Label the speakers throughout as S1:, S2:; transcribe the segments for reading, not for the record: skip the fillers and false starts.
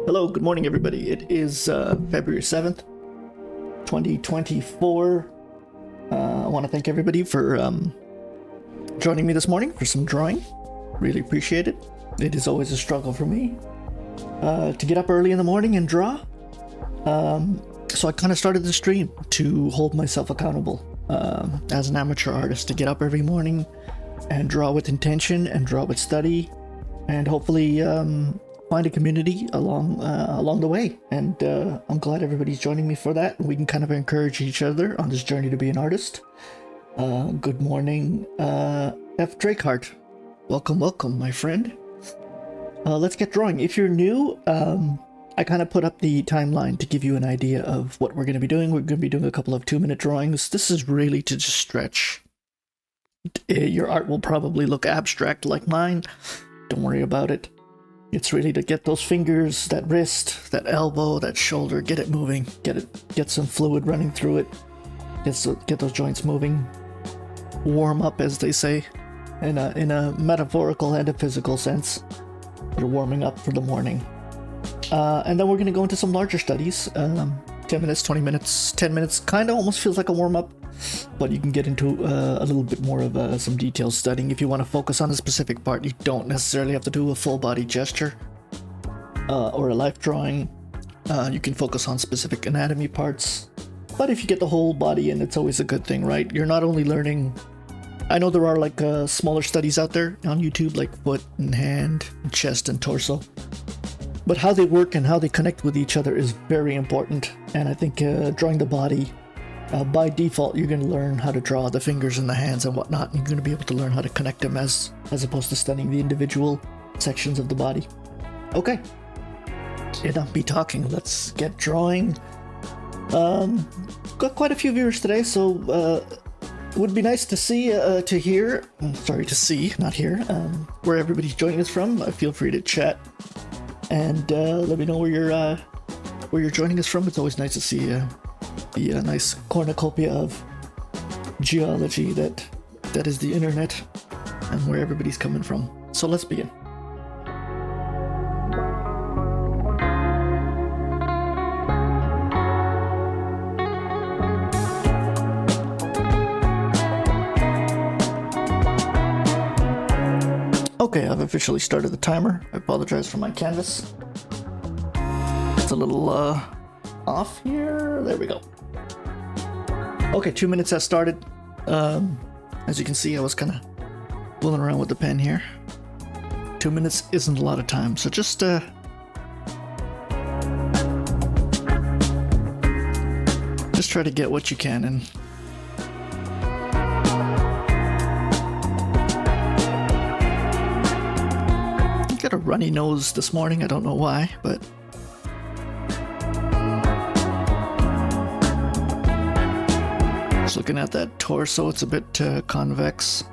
S1: Hello, good morning, everybody. It is February 7th, 2024. I want to thank everybody for joining me this morning for some drawing. Really appreciate it. It is always a struggle for me to get up early in the morning and draw. So I kind of started the stream to hold myself accountable as an amateur artist, to get up every morning and draw with intention and draw with study, and hopefully find a community along the way. And I'm glad everybody's joining me for that. We can kind of encourage each other on this journey to be an artist. Good morning, F. Drakehart. Welcome, my friend. Let's get drawing. If you're new, I kind of put up the timeline to give you an idea of what we're going to be doing. We're going to be doing a couple of 2-minute drawings. This is really to just stretch. Your art will probably look abstract like mine. Don't worry about it. It's really to get those fingers, that wrist, that elbow, that shoulder, get it moving, get some fluid running through it, get those joints moving, warm up, as they say, in a metaphorical and a physical sense. You're warming up for the morning. And then we're going to go into some larger studies, 10 minutes, 20 minutes, 10 minutes, kind of almost feels like a warm-up, but you can get into a little bit more of some detailed studying. If you want to focus on a specific part, you don't necessarily have to do a full-body gesture or a life drawing. You can focus on specific anatomy parts, but if you get the whole body in, it's always a good thing, right? You're not only learning... I know there are like smaller studies out there on YouTube, like foot and hand, and chest and torso. But how they work and how they connect with each other is very important. And I think drawing the body, by default, you're going to learn how to draw the fingers and the hands and whatnot. And you're going to be able to learn how to connect them as opposed to studying the individual sections of the body. Okay, enough me talking. Let's get drawing. Got quite a few viewers today, so it would be nice to see, to hear, sorry, to see, not hear, where everybody's joining us from. Feel free to chat. And let me know where you're joining us from. It's always nice to see the nice cornucopia of geology that is the internet and where everybody's coming from. So let's begin. Okay, I've officially started the timer. I apologize for my canvas. It's a little off here. There we go. Okay, 2 minutes has started. As you can see, I was kind of fooling around with the pen here. 2 minutes isn't a lot of time, so just try to get what you can in. Got a runny nose this morning. I don't know why, but just looking at that torso, it's a bit convex.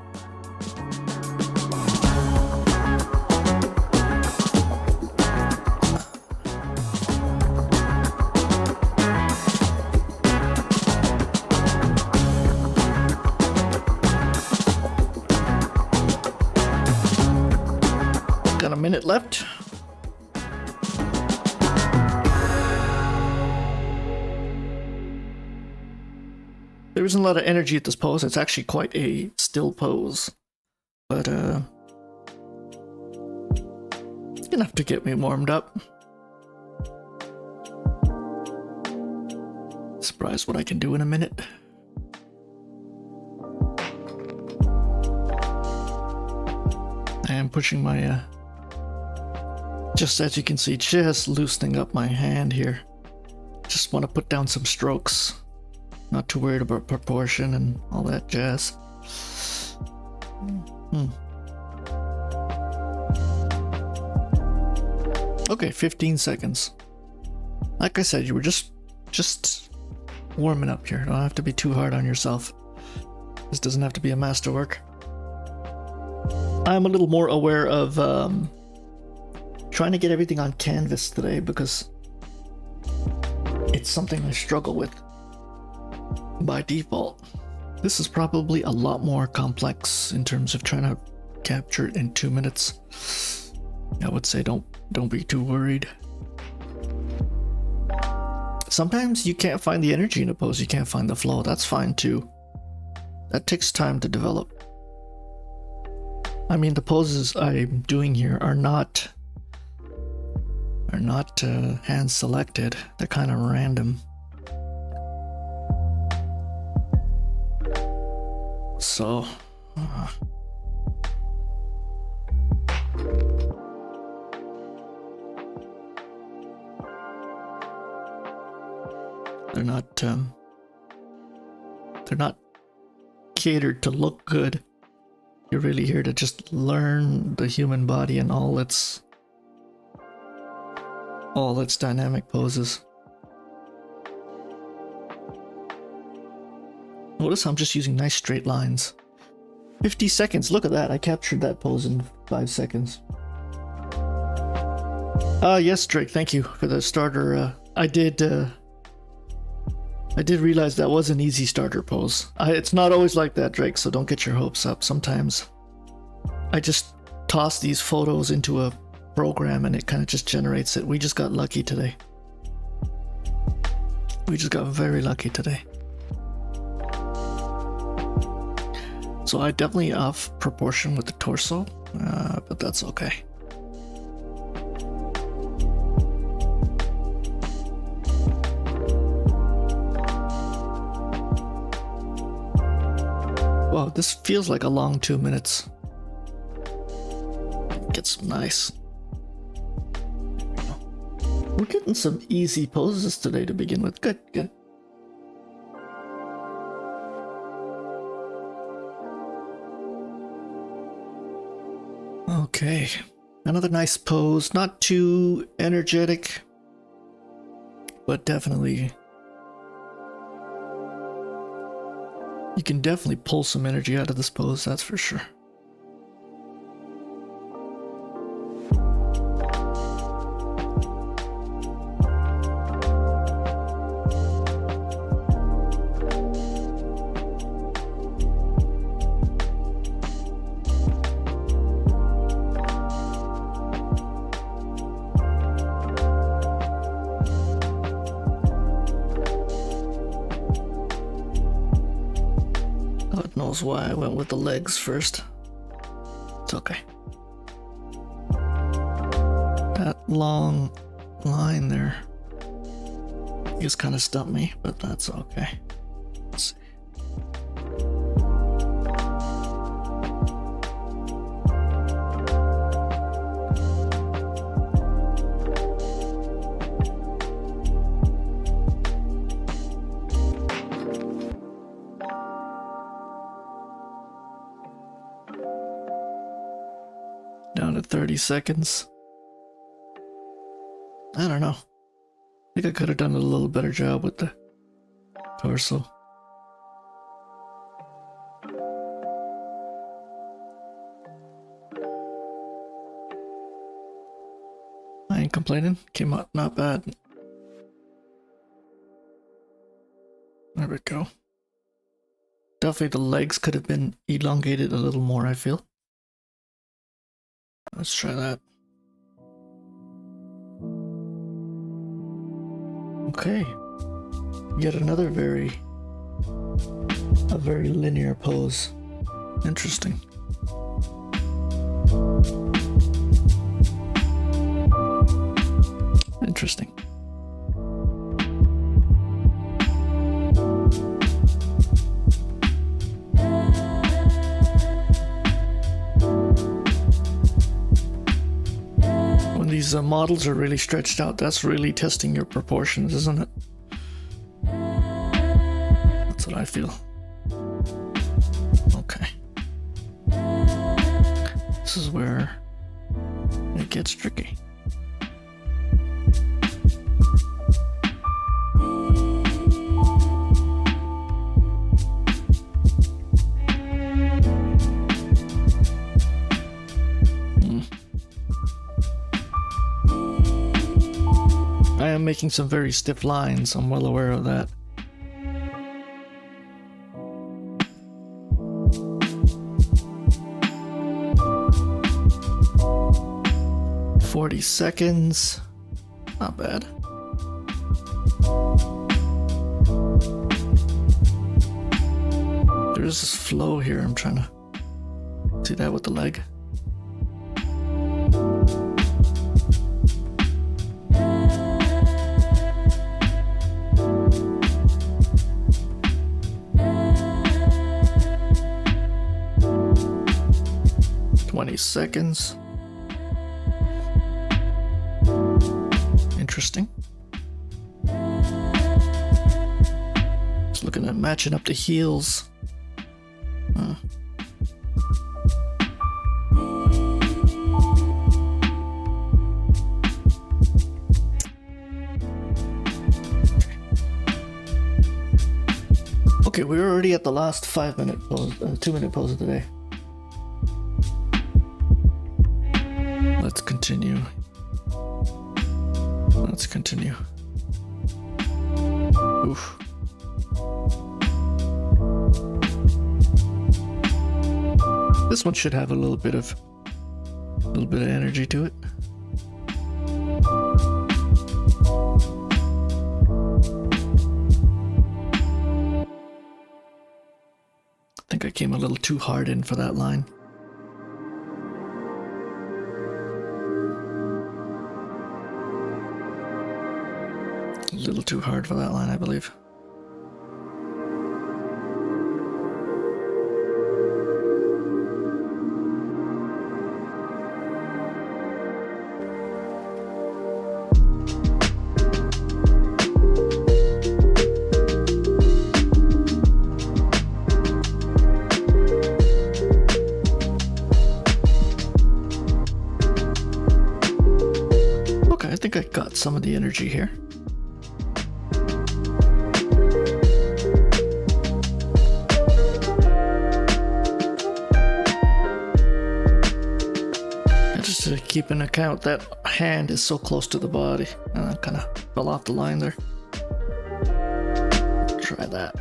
S1: Got a minute left. There isn't a lot of energy at this pose. It's actually quite a still pose, but enough to get me warmed up. Surprised what I can do in a minute. I am pushing my just as you can see, just loosening up my hand here. Just want to put down some strokes. Not too worried about proportion and all that jazz. Okay, 15 seconds. Like I said, you were just warming up here. Don't have to be too hard on yourself. This doesn't have to be a masterwork. I'm a little more aware of trying to get everything on canvas today because it's something I struggle with by default. This is probably a lot more complex in terms of trying to capture it in 2 minutes. I would say don't be too worried. Sometimes you can't find the energy in a pose, you can't find the flow. That's fine too. That takes time to develop. I mean, the poses I'm doing here are not hand selected. They're kind of random. So they're not catered to look good. You're really here to just learn the human body and all its dynamic poses. Notice I'm just using nice straight lines. 50 seconds, look at that. I captured that pose in 5 seconds. Yes, Drake, thank you for the starter. I did realize that was an easy starter pose. It's not always like that, Drake, so don't get your hopes up. Sometimes I just toss these photos into a program and it kind of just generates it. We just got lucky today. We just got very lucky today. So I definitely off proportion with the torso, but that's okay. Wow, this feels like a long 2 minutes. Get some nice. We're getting some easy poses today to begin with. Good, good. Okay, another nice pose. Not too energetic, but definitely you can definitely pull some energy out of this pose, that's for sure. God knows why I went with the legs first. It's okay. That long line there just kind of stumped me, but that's okay. Let's see. Down to 30 seconds. I don't know. I think I could have done a little better job with the torso. I ain't complaining. Came out not bad. There we go. Definitely the legs could have been elongated a little more, I feel. Let's try that. Okay. Yet another very linear pose. Interesting. Interesting. These models are really stretched out. That's really testing your proportions, isn't it? That's what I feel. Okay. This is where it gets tricky. I am making some very stiff lines, I'm well aware of that. "40 seconds. Not bad. There's this flow here. I'm trying to see that with the leg. Seconds. Interesting. Just looking at matching up the heels. Okay, we're already at the last 5-minute pose, 2-minute pose of the day. Let's continue. Let's continue. Oof. This one should have a little bit of energy to it. I think I came a little too hard in for that line. A little too hard for that line, I believe. Okay, I think I got some of the energy here. Keep in account that hand is so close to the body. I kind of fell off the line there. Try that.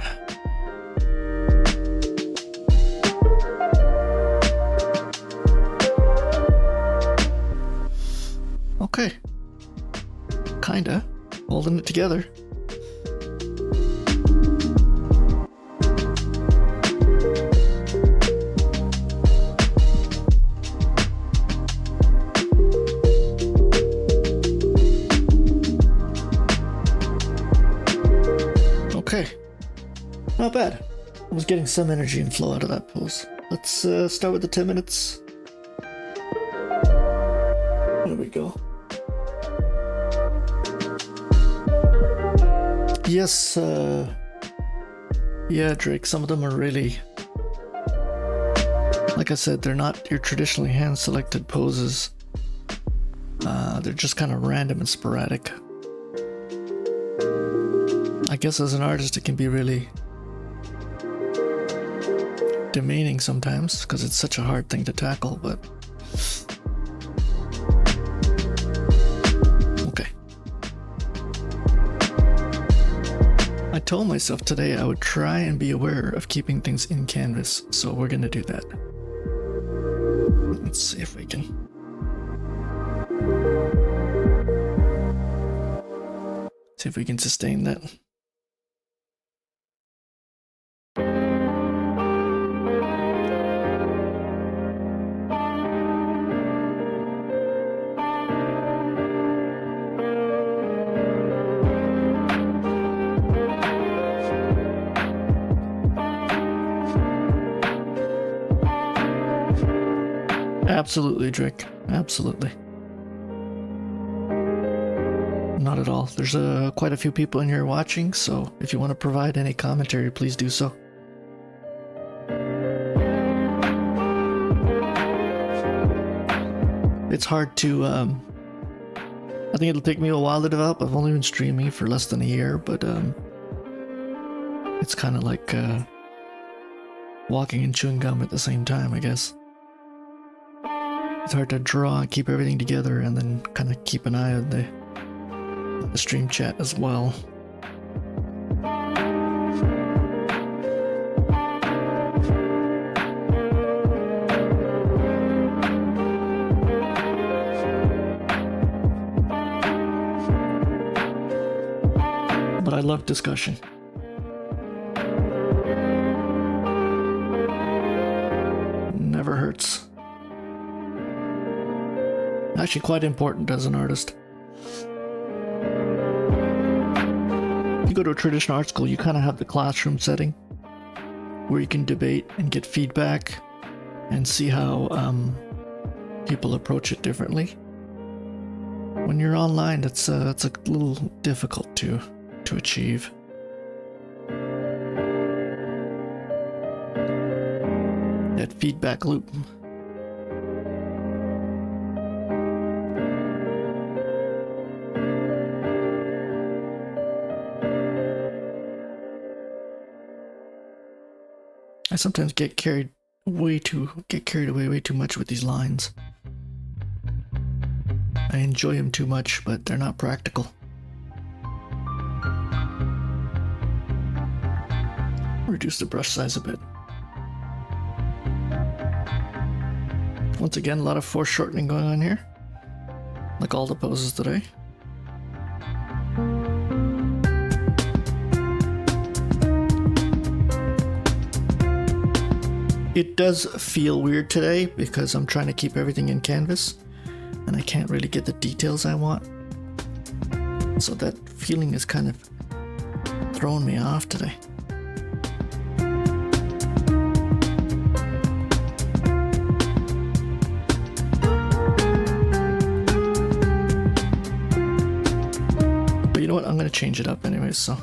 S1: Okay. Kinda. Holding it together. Okay, not bad. I was getting some energy and flow out of that pose. Let's start with the 10 minutes. There we go. Yes, yeah, Drake, some of them are really, like I said, they're not your traditionally hand-selected poses. They're just kind of random and sporadic. I guess as an artist it can be really demeaning sometimes because it's such a hard thing to tackle, but okay. I told myself today I would try and be aware of keeping things in canvas, so we're gonna do that. Let's see if we can. See if we can sustain that. Absolutely, Drake. Absolutely. Not at all. There's quite a few people in here watching, so if you want to provide any commentary, please do so. It's hard to, I think it'll take me a while to develop. I've only been streaming for less than a year, but it's kind of like walking and chewing gum at the same time, I guess. It's hard to draw and keep everything together and then kind of keep an eye on the stream chat as well. but I love discussion. Never hurts. Actually quite important as an artist. If you go to a traditional art school, you kind of have the classroom setting where you can debate and get feedback and see how people approach it differently. When you're online, it's a little difficult to achieve. That feedback loop. I sometimes get carried away way too much with these lines. I enjoy them too much, but they're not practical. Reduce the brush size a bit. Once again, a lot of foreshortening going on here, like all the poses today. It does feel weird today because I'm trying to keep everything in canvas and I can't really get the details I want. So that feeling is kind of throwing me off today. But you know what? I'm going to change it up anyways, so.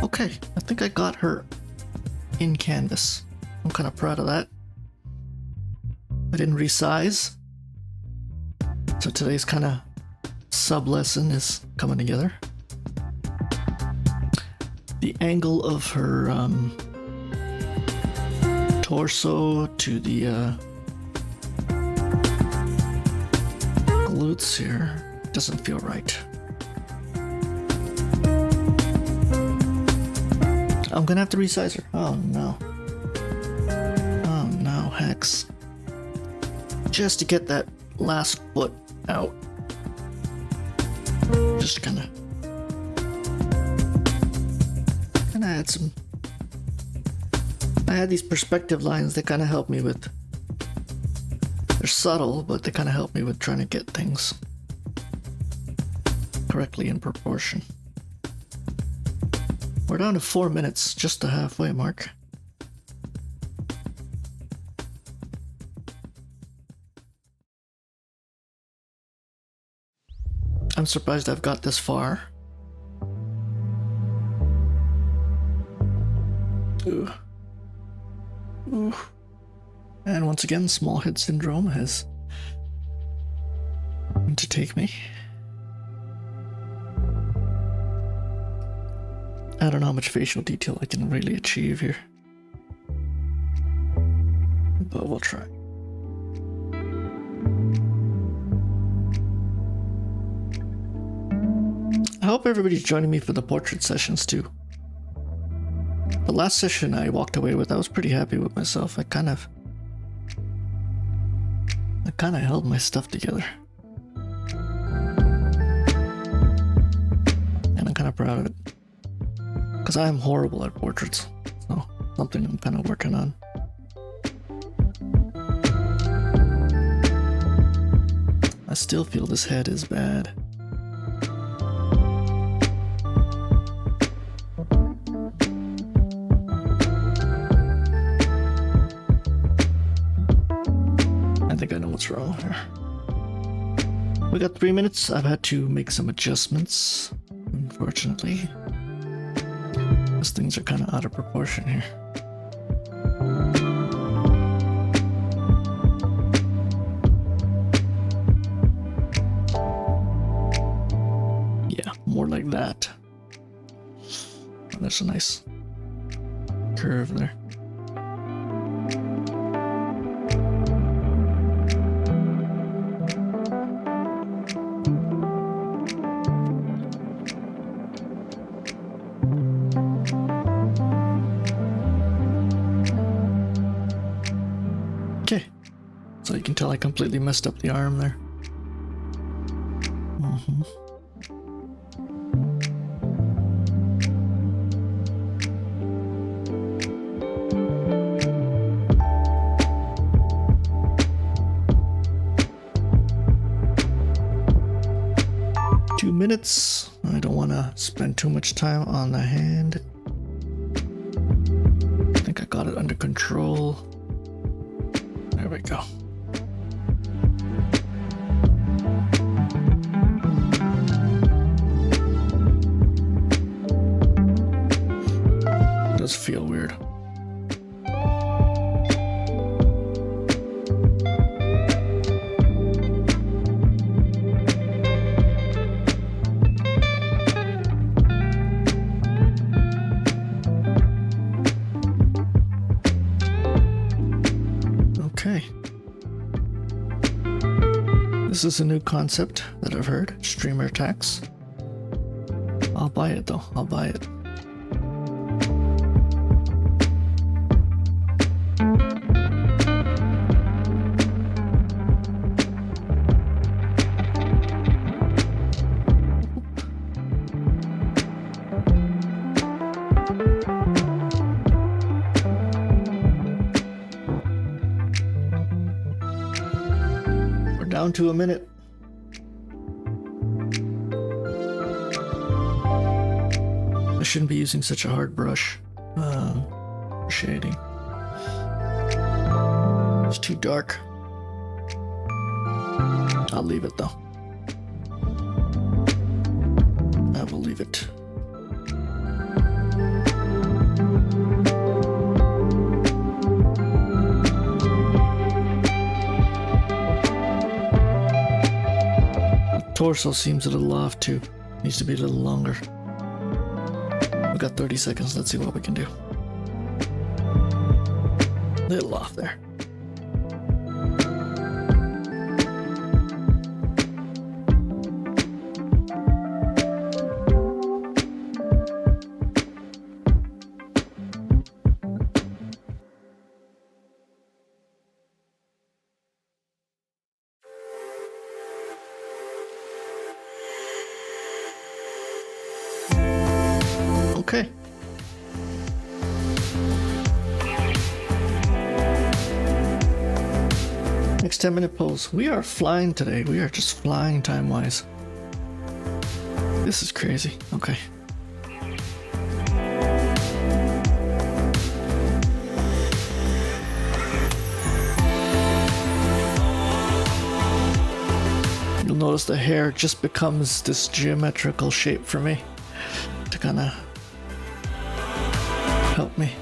S1: Okay, I think I got her in canvas. I'm kind of proud of that. I didn't resize. So today's kind of sub-lesson is coming together. The angle of her torso to the glutes here doesn't feel right. I'm gonna have to resize her. Oh no. Oh no, hex. Just to get that last foot out. Just kinda add some. I had these perspective lines that kinda help me with. They're subtle, but they kinda help me with trying to get things correctly in proportion. We're down to 4 minutes, just the halfway mark. I'm surprised I've got this far. Ooh. Ooh. And once again, small head syndrome has come to take me. I don't know how much facial detail I can really achieve here, but we'll try. I hope everybody's joining me for the portrait sessions too. The last session I walked away with, I was pretty happy with myself. I kind of held my stuff together. And I'm kind of proud of it. Because I am horrible at portraits, so something I'm kind of working on. I still feel this head is bad. I think I know what's wrong here. We got 3 minutes. I've had to make some adjustments, unfortunately. Those things are kind of out of proportion here. Yeah, more like that. Oh, there's a nice curve there. can tell I completely messed up the arm there. Mm-hmm. 2 minutes. I don't want to spend too much time on the hand. I think I got it under control. There we go. It does feel weird. Okay. This is a new concept that I've heard, streamer attacks. I'll buy it though, I'll buy it. Down to a minute. I shouldn't be using such a hard brush. Shading. It's too dark. I'll leave it though. I will leave it. Torso seems a little off too. Needs to be a little longer. We've got 30 seconds. Let's see what we can do. A little off there. Okay. Next 10-minute pose. We are flying today. We are just flying time-wise. This is crazy. Okay. You'll notice the hair just becomes this geometrical shape for me to kind of help me.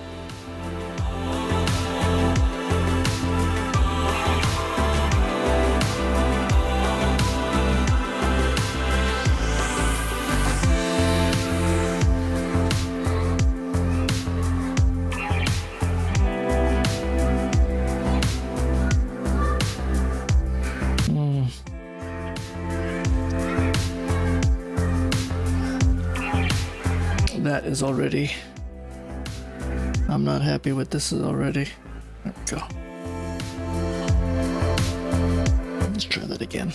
S1: That is already... I'm not happy with this already. There we go. Let's try that again.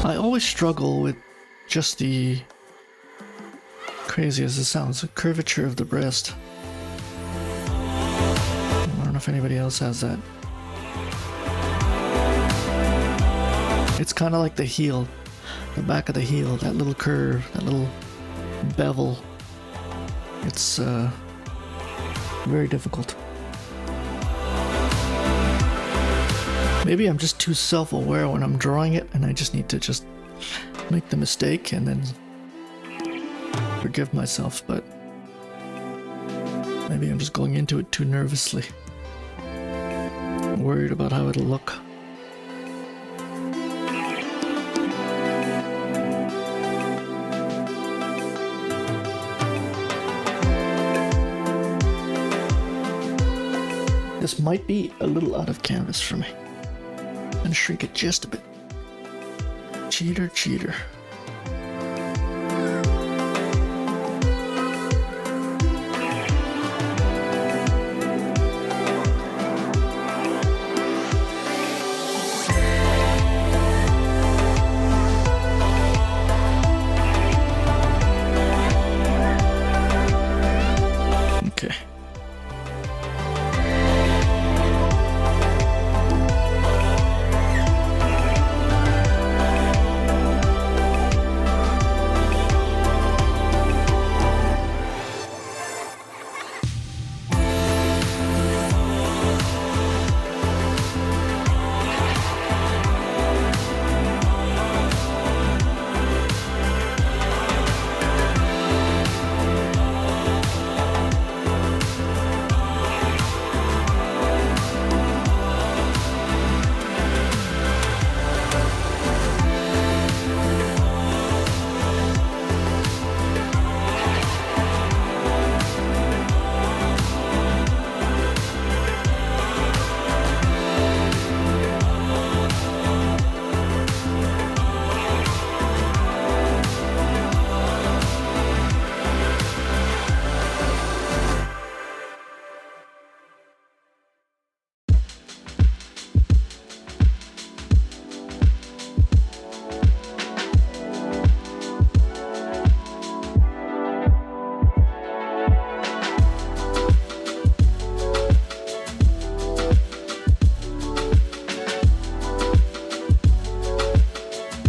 S1: I always struggle with just the, crazy as it sounds, the curvature of the breast. I don't know if anybody else has that. It's kind of like the heel, the back of the heel, that little curve, that little bevel. It's very difficult. Maybe I'm just too self-aware when I'm drawing it and I just need to just make the mistake and then forgive myself, but maybe I'm just going into it too nervously. I'm worried about how it'll look. this might be a little out of canvas for me. I'm gonna shrink it just a bit. Cheater, cheater. Okay.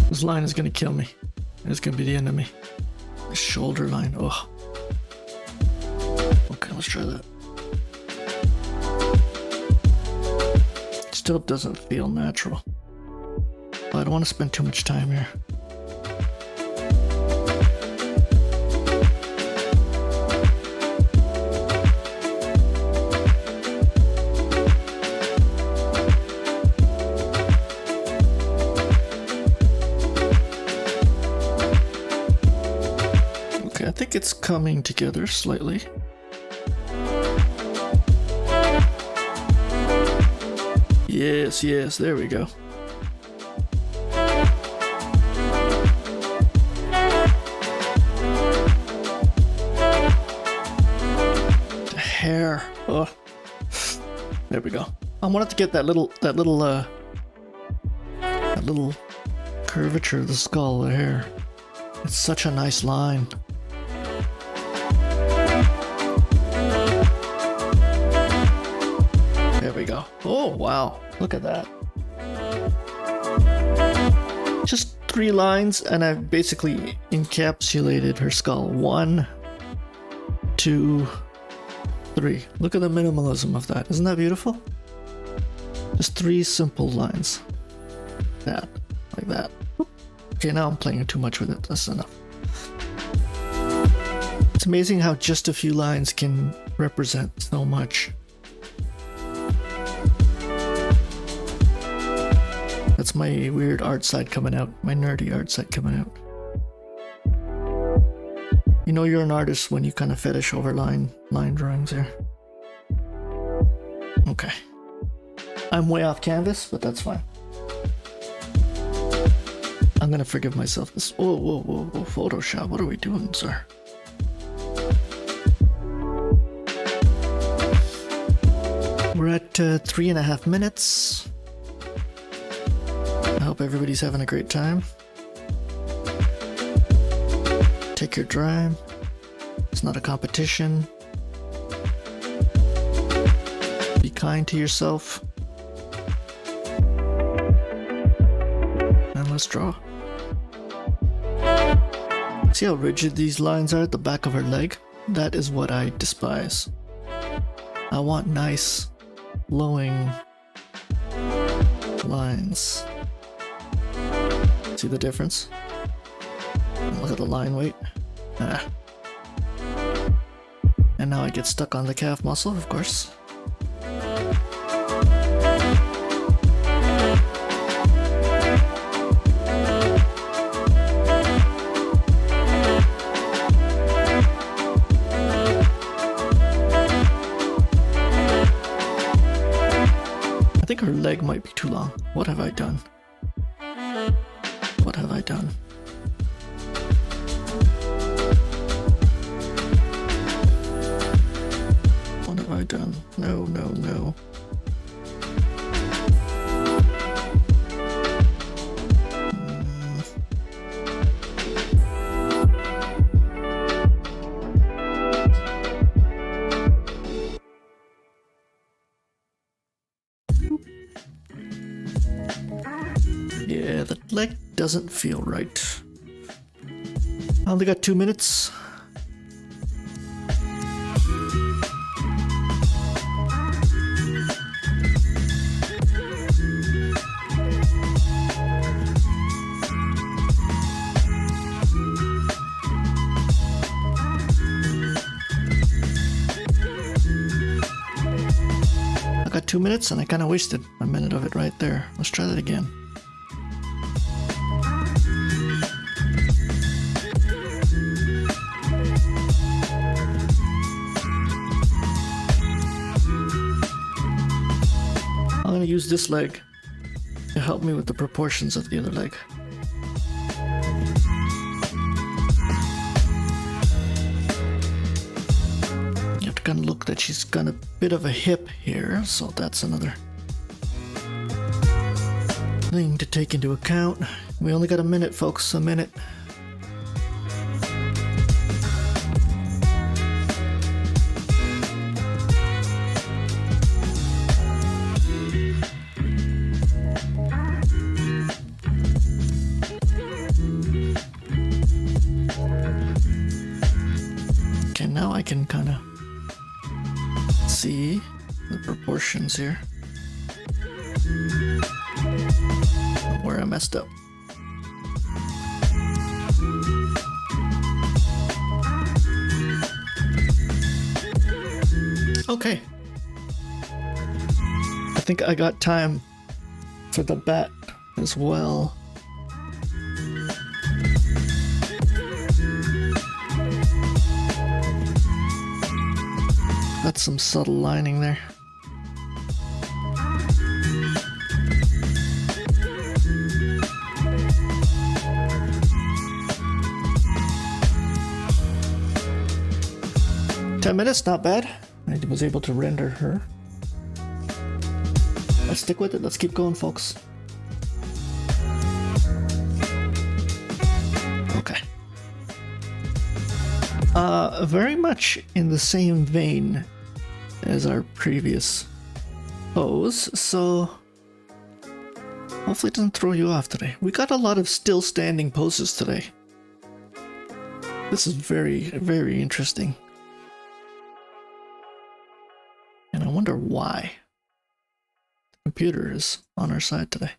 S1: This line is gonna kill me. It's gonna be the end of me. The shoulder line. Oh. Okay, let's try that. Still doesn't feel natural. But I don't want to spend too much time here. I think it's coming together slightly. Yes, yes, there we go. The hair. Oh. There we go. I wanted to get that little curvature of the skull, the hair. It's such a nice line. There we go. Oh, wow. Look at that. Just 3 lines, and I've basically encapsulated her skull. 1, 2, 3. Look at the minimalism of that. Isn't that beautiful? Just 3 simple lines. That. Like that. Okay, now I'm playing too much with it. That's enough. It's amazing how just a few lines can represent so much. That's my weird art side coming out. My nerdy art side coming out. You know you're an artist when you kind of fetish over line drawings here. Okay. I'm way off canvas, but that's fine. I'm gonna forgive myself this. Whoa, whoa, whoa, whoa, Photoshop. What are we doing, sir? We're at 3.5 minutes. I hope everybody's having a great time. Take your time. It's not a competition. Be kind to yourself. And let's draw. See how rigid these lines are at the back of her leg? That is what I despise. I want nice, flowing lines. See the difference? Look at the line weight. Ah. And now I get stuck on the calf muscle, of course. leg might be too long. What have I done? What have I done? What have I done? No, no, no. Yeah, the leg doesn't feel right. I only got 2 minutes. I got 2 minutes and I kind of wasted a minute of it right there. Let's try that again. I'm going to use this leg to help me with the proportions of the other leg. You have to kind of look that she's got a bit of a hip here, so that's another thing to take into account. We only got a minute, folks, a minute. Now I can kind of see the proportions here, where I messed up. Okay. I think I got time for the bat as well. Got some subtle lining there. Ten minutes, not bad. I was able to render her. Let's stick with it. Let's keep going, folks. Okay. Very much in the same vein as our previous pose, so hopefully it doesn't throw you off today. We got a lot of still standing poses today. This is very, very interesting. And I wonder why the computer is on our side today.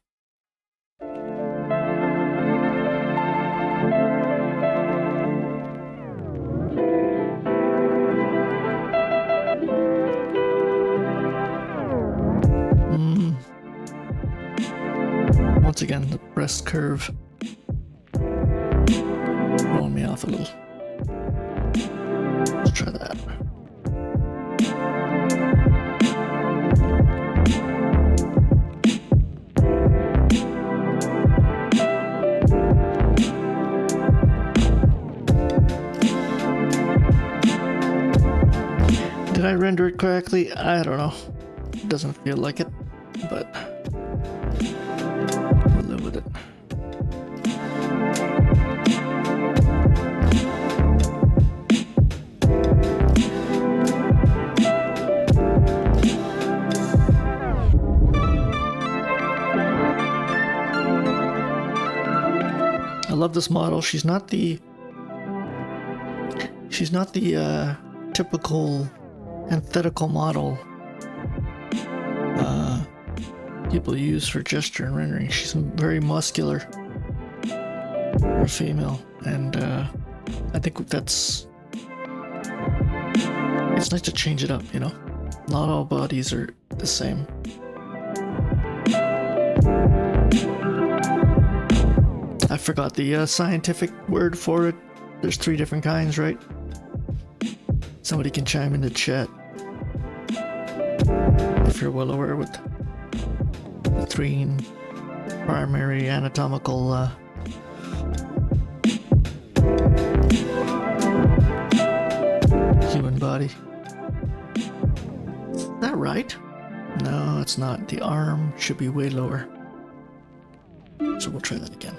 S1: Once again, the breast curve throwing me off a little. Let's try that. Did I render it correctly? I don't know. It doesn't feel like it, but we'll live with it. I love this model. She's not the typical antithetical model people use for gesture and rendering. She's very muscular for a female, and I think it's nice to change it up, you know? Not all bodies are the same. I forgot the scientific word for it. There's 3 different kinds, right? Somebody can chime in the chat if you're well aware with the three primary anatomical human body. Is that right? No, it's not. The arm should be way lower. So we'll try that again.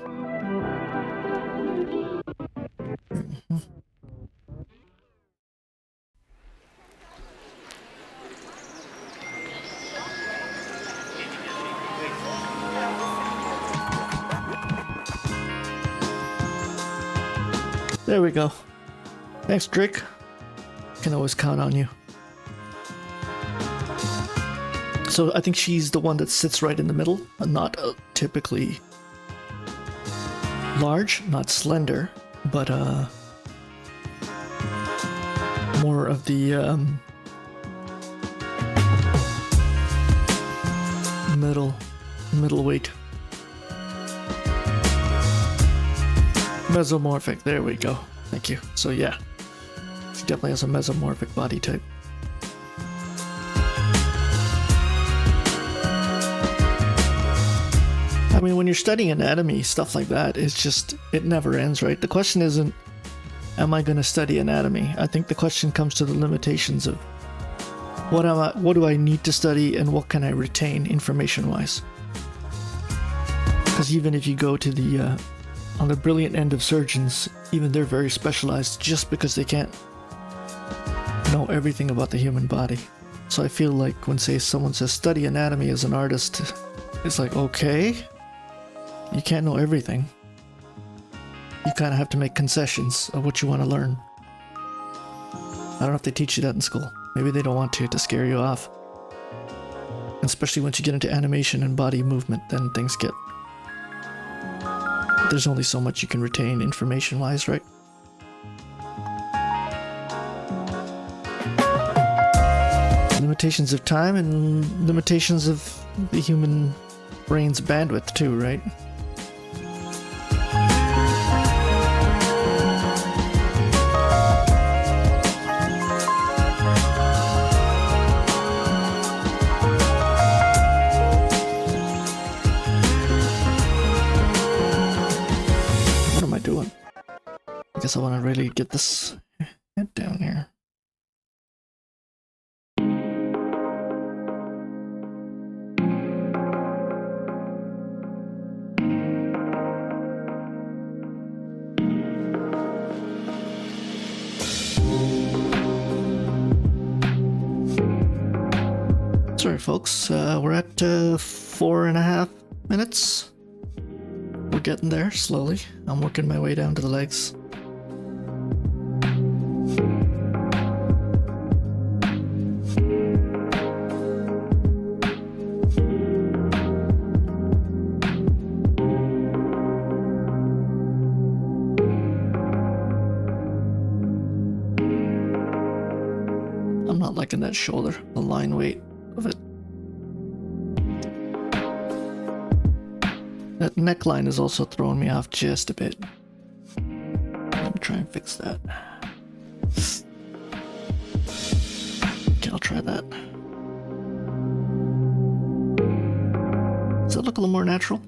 S1: There we go. Thanks, Drake. Can always count on you. So I think she's the one that sits right in the middle, not typically large, not slender, but more of the middleweight. Mesomorphic, there we go. Thank you. So yeah, she definitely has a mesomorphic body type. I mean, when you're studying anatomy, stuff like that, it's just, it never ends, right? The question isn't, am I going to study anatomy? I think the question comes to the limitations of what do I need to study and what can I retain information-wise? Because even if you go to the on the brilliant end of surgeons, even they're very specialized just because they can't know everything about the human body. So I feel like when, say, someone says study anatomy as an artist, it's like, okay, you can't know everything. You kind of have to make concessions of what you want to learn. I don't know if they teach you that in school. Maybe they don't want to scare you off. Especially once you get into animation and body movement, then things get... There's only so much you can retain information-wise, right? Limitations of time and limitations of the human brain's bandwidth too, right? I guess I want to really get this head down here. Sorry folks, we're at 4.5 minutes. We're getting there slowly. I'm working my way down to the legs. I'm not liking that shoulder, the line weight of it. That neckline is also throwing me off just a bit. Let me try and fix that. Okay, I'll try that. Does that look a little more natural?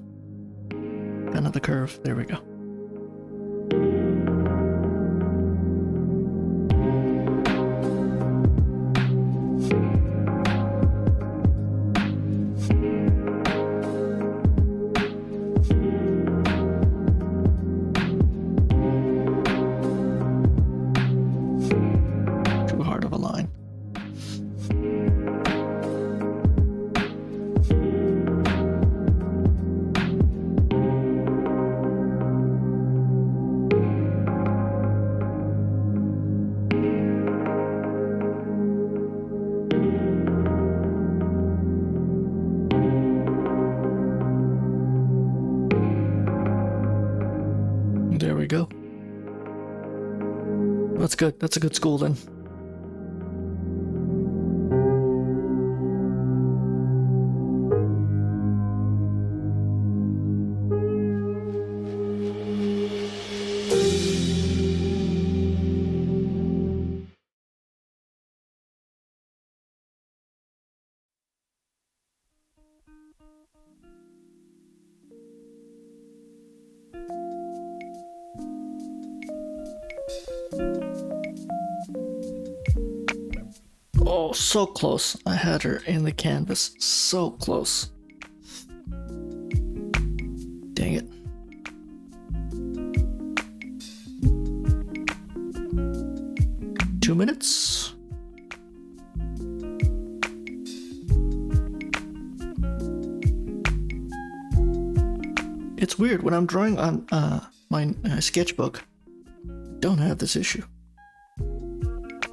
S1: Another curve. There we go. There we go. That's good. That's a good school then. Oh, so close. I had her in the canvas. So close. Dang it. Two minutes. It's weird when I'm drawing on my sketchbook. I don't have this issue.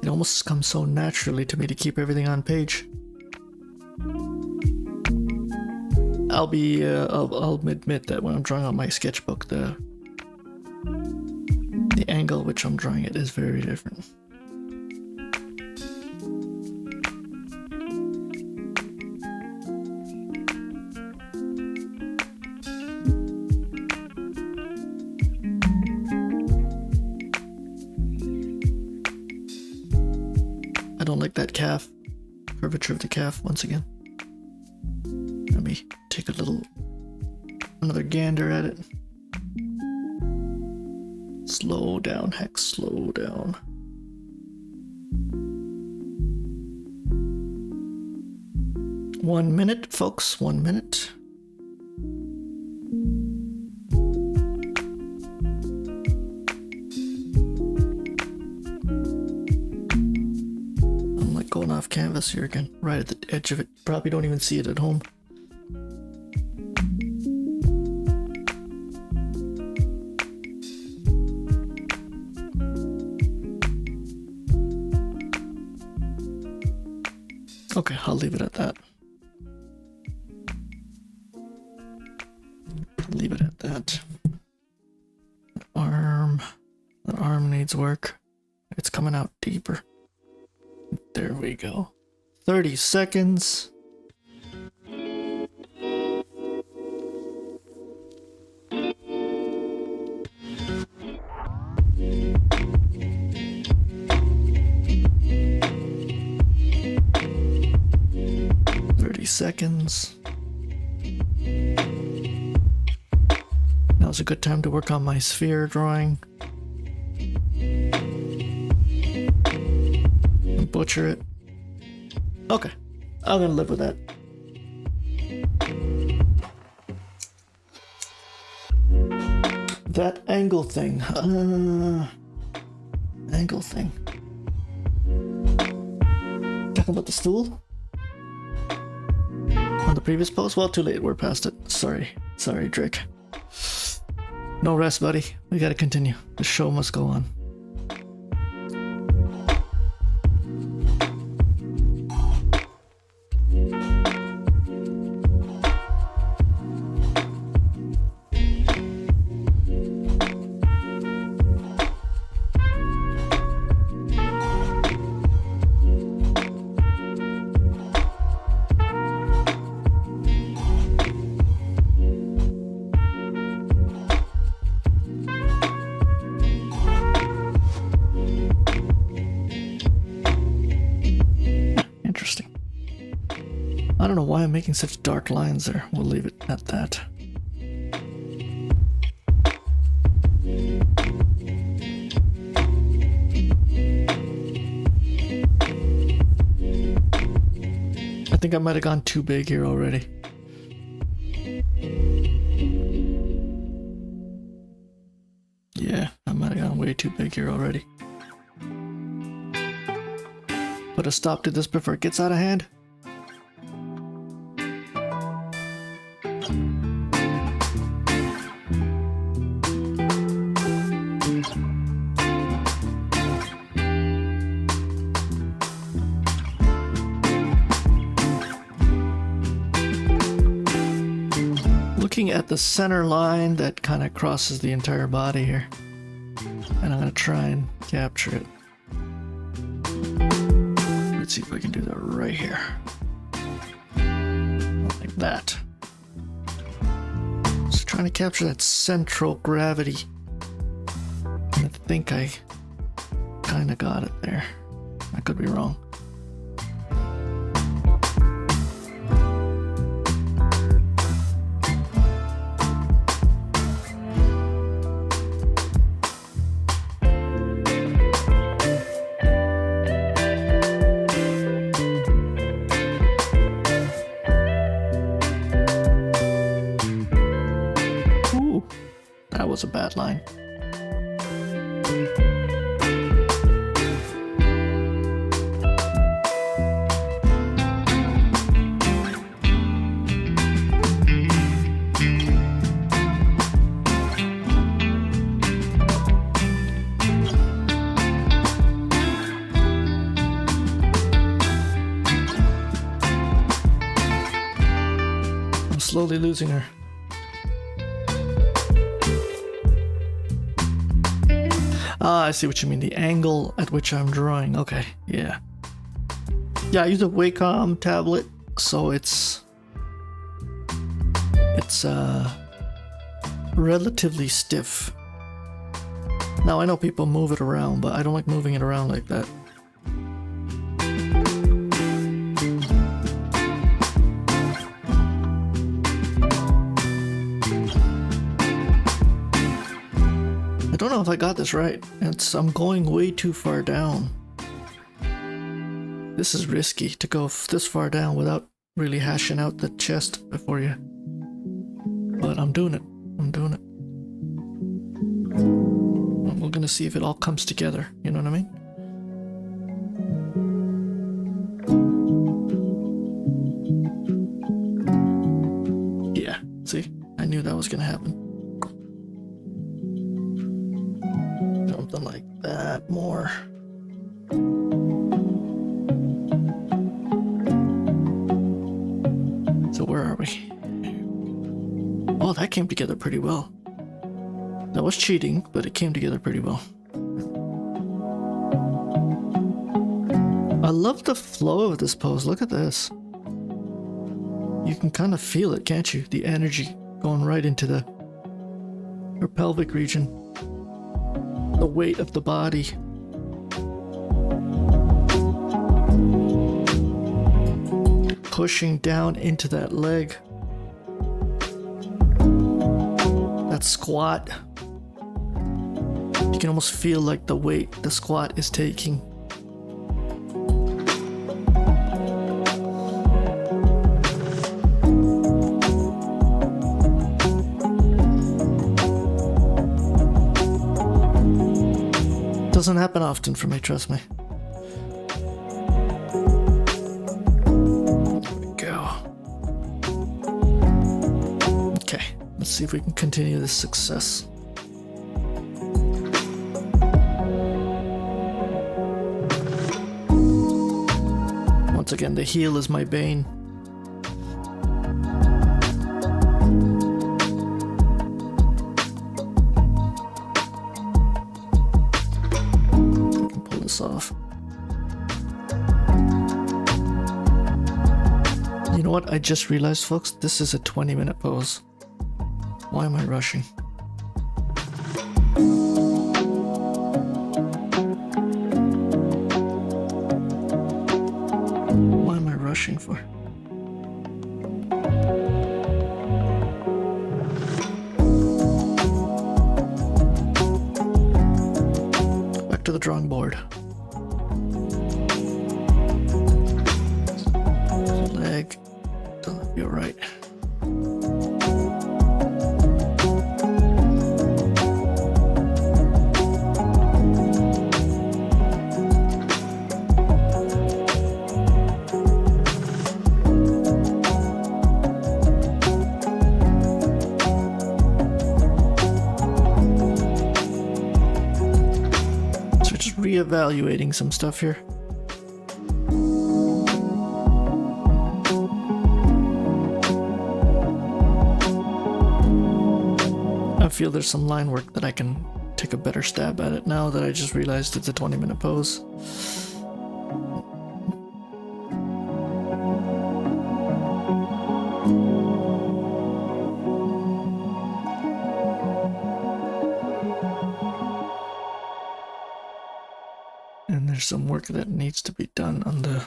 S1: It almost comes so naturally to me to keep everything on page. I'll admit that when I'm drawing on my sketchbook, the angle which I'm drawing it is very different. I don't like that calf, curvature of the calf once again. Let me take another gander at it. Slow down, heck, slow down. One minute, folks, 1 minute. I'm like going off canvas here again, right at the edge of it. Probably don't even see it at home. Okay, I'll leave it at that. Leave it at that. That arm needs work. It's coming out deeper. There we go. 30 seconds. Seconds. Now's a good time to work on my sphere drawing. And butcher it. Okay, I'm gonna live with that. That angle thing. Angle thing. Talking about the stool? On the previous post? Well, too late. We're past it. Sorry, Drake. No rest, buddy. We gotta continue. The show must go on. I don't know why I'm making such dark lines there. We'll leave it at that. I think I might have gone too big here already. Yeah, I might have gone way too big here already. Put a stop to this before it gets out of hand. Looking at the center line that kind of crosses the entire body here, and I'm going to try and capture it. Let's see if we can do that right here, like that. Just trying to capture that central gravity. I think I kind of got it there. I could be wrong. Ooh, that was a bad line. Slowly losing her. Ah, I see what you mean. The angle at which I'm drawing. Okay, yeah. Yeah, I use a Wacom tablet, so it's relatively stiff. Now I know people move it around, but I don't like moving it around like that. I don't know if I got this right. I'm going way too far down. This is risky to go this far down without really hashing out the chest before you. But I'm doing it. I'm doing it. We're gonna see if it all comes together. You know what I mean? Yeah. See? I knew that was gonna happen. Something like that more. So where are we? Oh, that came together pretty well. That was cheating, but it came together pretty well. I love the flow of this pose. Look at this. You can kind of feel it, can't you? The energy going right into her pelvic region. The weight of the body. Pushing down into that leg. That squat. You can almost feel like the weight the squat is taking. Doesn't happen often for me, trust me. There we go. Okay, let's see if we can continue this success. Once again, the heel is my bane. Off. You know what? I just realized, folks, this is a 20-minute pose. Why am I rushing? What am I rushing for? Back to the drawing board. Leg doesn't feel right. So just reevaluating some stuff here. I feel there's some line work that I can take a better stab at it now that I just realized it's a 20-minute pose. And there's some work that needs to be done on the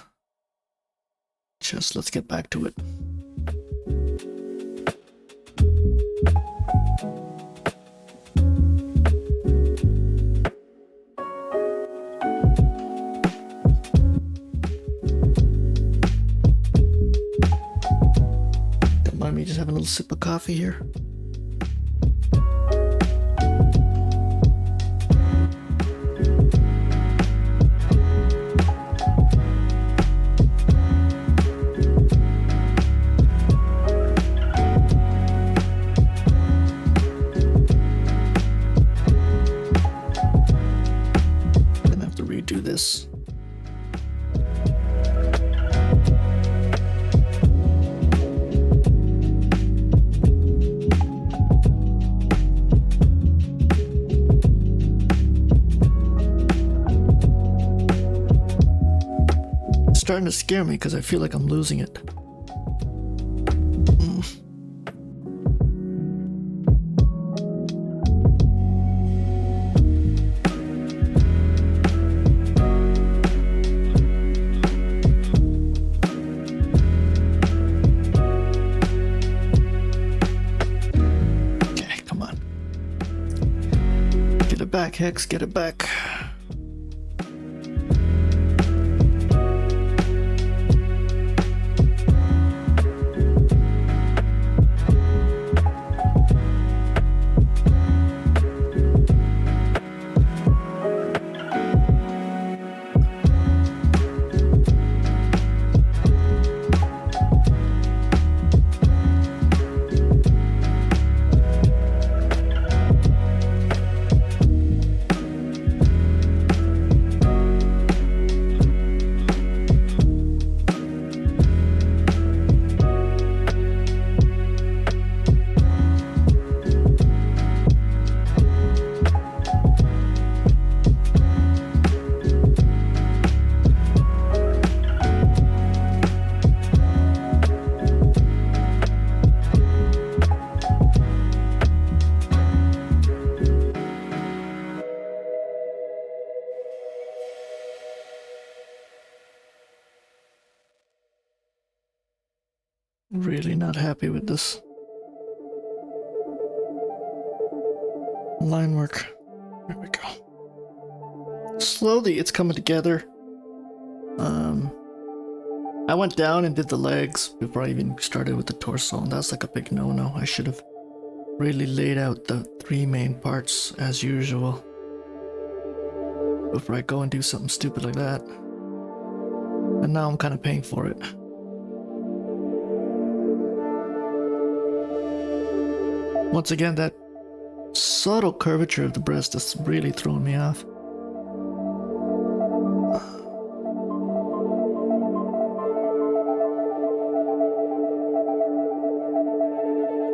S1: chest. Let's get back to it. Don't mind me just having a little sip of coffee here. this. It's starting to scare me because I feel like I'm losing it. Back, Hex, get it back. Really not happy with this line work. There we go. Slowly it's coming together. I went down and did the legs before I even started with the torso, and that's like a big no-no. I should have really laid out the 3 main parts as usual before I go and do something stupid like that. And now I'm kind of paying for it. Once again, that subtle curvature of the breast is really throwing me off.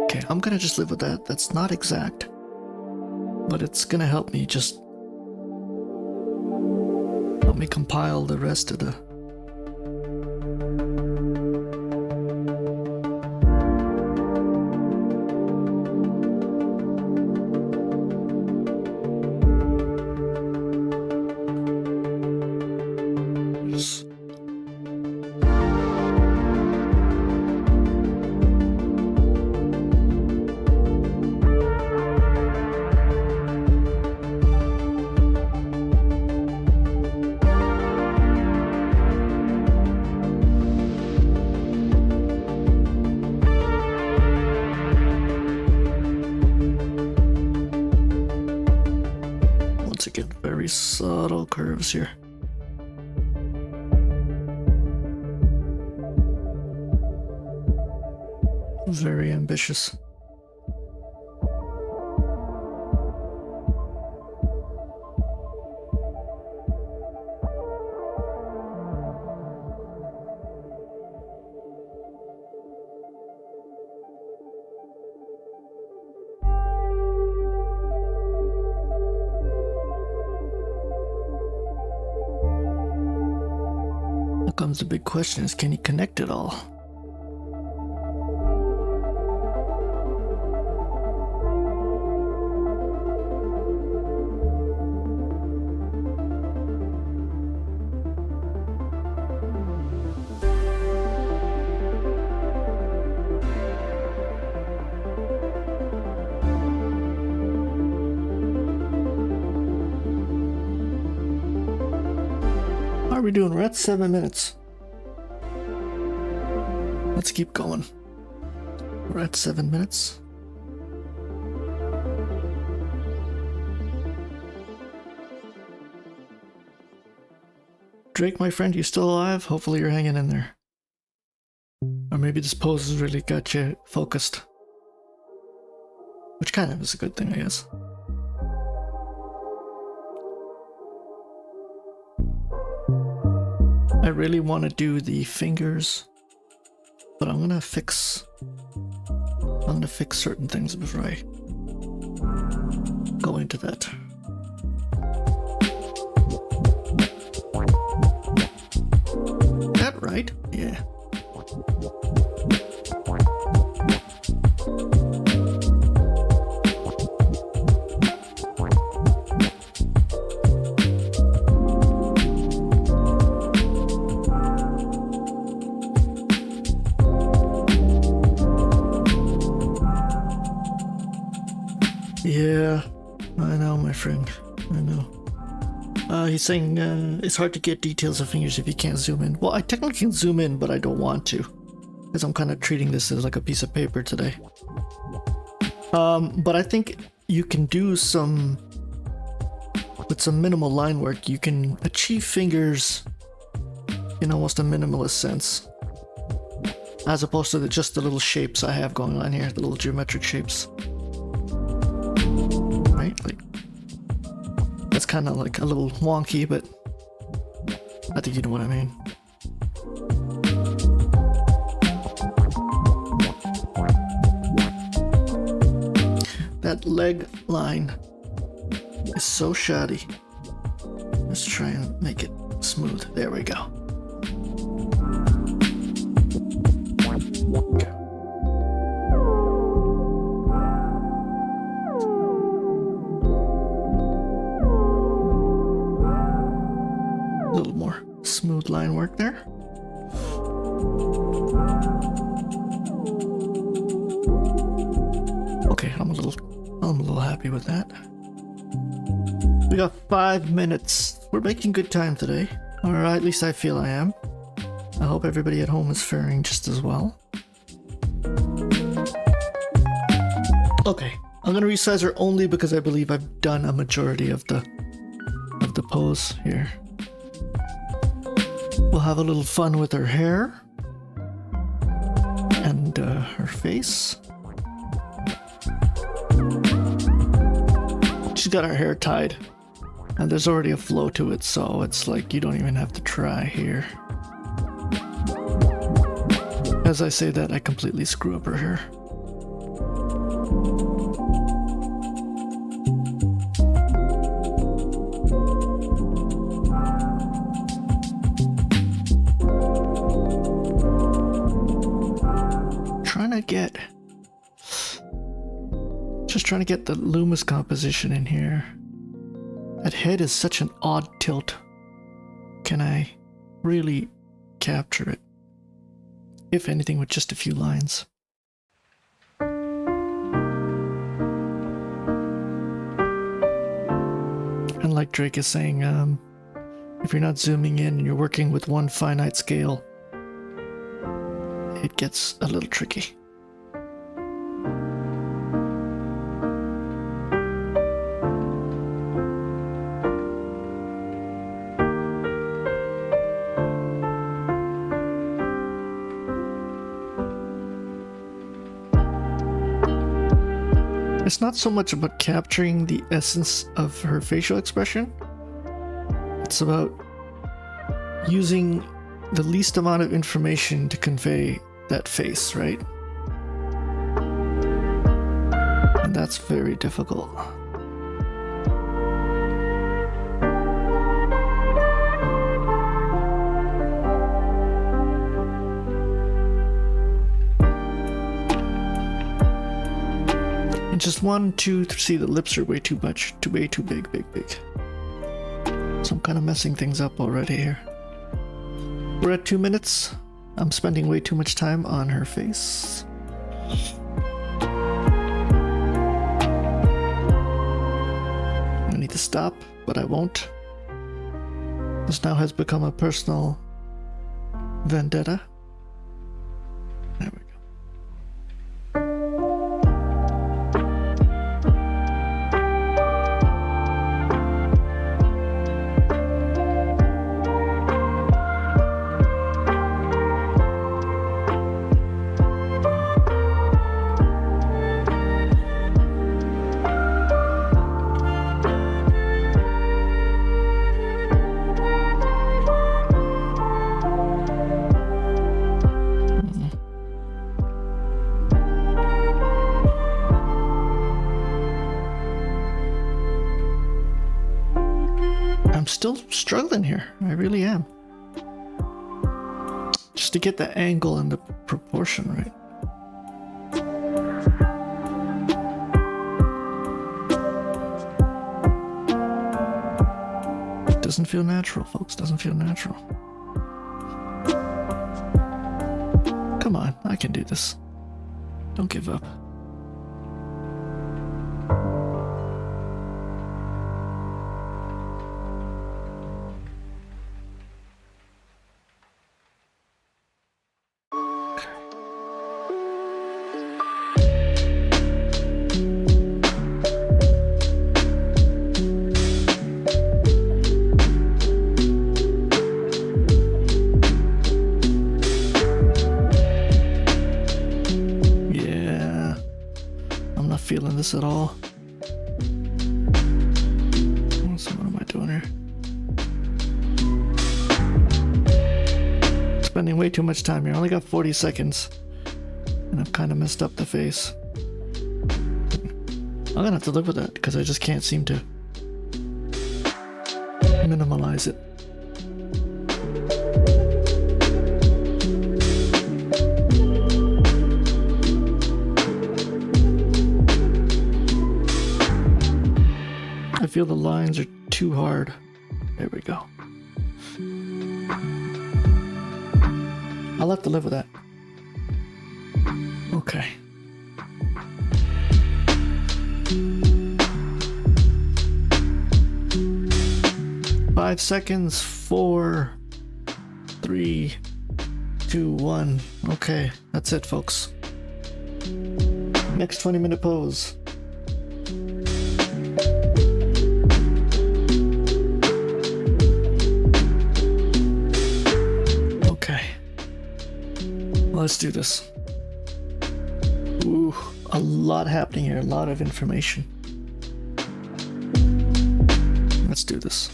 S1: Okay, I'm gonna just live with that. That's not exact, but it's gonna help me compile the rest of the subtle curves here. Very ambitious. Comes the big question is, can you connect it all? How are we doing? We're at 7 minutes. Let's keep going. We're at 7 minutes. Drake, my friend, you still alive? Hopefully you're hanging in there. Or maybe this pose has really got you focused. Which kind of is a good thing, I guess. really want to do the fingers, but I'm gonna fix certain things before I go into that. That right? Yeah. Yeah, I know, my friend. I know. He's saying it's hard to get details of fingers if you can't zoom in. Well, I technically can zoom in, but I don't want to, because I'm kind of treating this as like a piece of paper today. But I think you can do with some minimal line work, you can achieve fingers in almost a minimalist sense, as opposed to just the little shapes I have going on here, the little geometric shapes. Right? Like, that's kind of like a little wonky, but I think you know what I mean. That leg line is so shoddy. Let's try and make it smooth. There we go. A little more smooth line work there. Okay, I'm a little happy with that. We got 5 minutes. We're making good time today. Or at least I feel I am. I hope everybody at home is faring just as well. Okay, I'm gonna resize her only because I believe I've done a majority of the pose here. We'll have a little fun with her hair and her face. She's got her hair tied, and there's already a flow to it, so it's like you don't even have to try here. As I say that, I completely screw up her hair. Just trying to get the Loomis composition in here. That head is such an odd tilt. Can I really capture it? If anything, with just a few lines. And like Drake is saying, if you're not zooming in and you're working with one finite scale, it gets a little tricky. It's not so much about capturing the essence of her facial expression. It's about using the least amount of information to convey that face, right? And that's very difficult. Just 1, 2, 3. See, the lips are way too big. So I'm kind of messing things up already here. We're at 2 minutes. I'm spending way too much time on her face. I need to stop, but I won't. This now has become a personal vendetta. There we go. still struggling here. I really am. Just to get the angle and the proportion right. Doesn't feel natural, folks. Doesn't feel natural. Come on, I can do this. Don't give up. Feeling this at all. So what am I doing here? Spending way too much time here. I only got 40 seconds. And I've kind of messed up the face. I'm gonna have to live with that because I just can't seem to minimalize it. I feel the lines are too hard. There we go. I'll have to live with that. Okay. Five seconds. 4, 3, 2, 1. Okay, that's it, folks. Next 20-minute pose. Let's do this. Ooh, a lot happening here, a lot of information. Let's do this.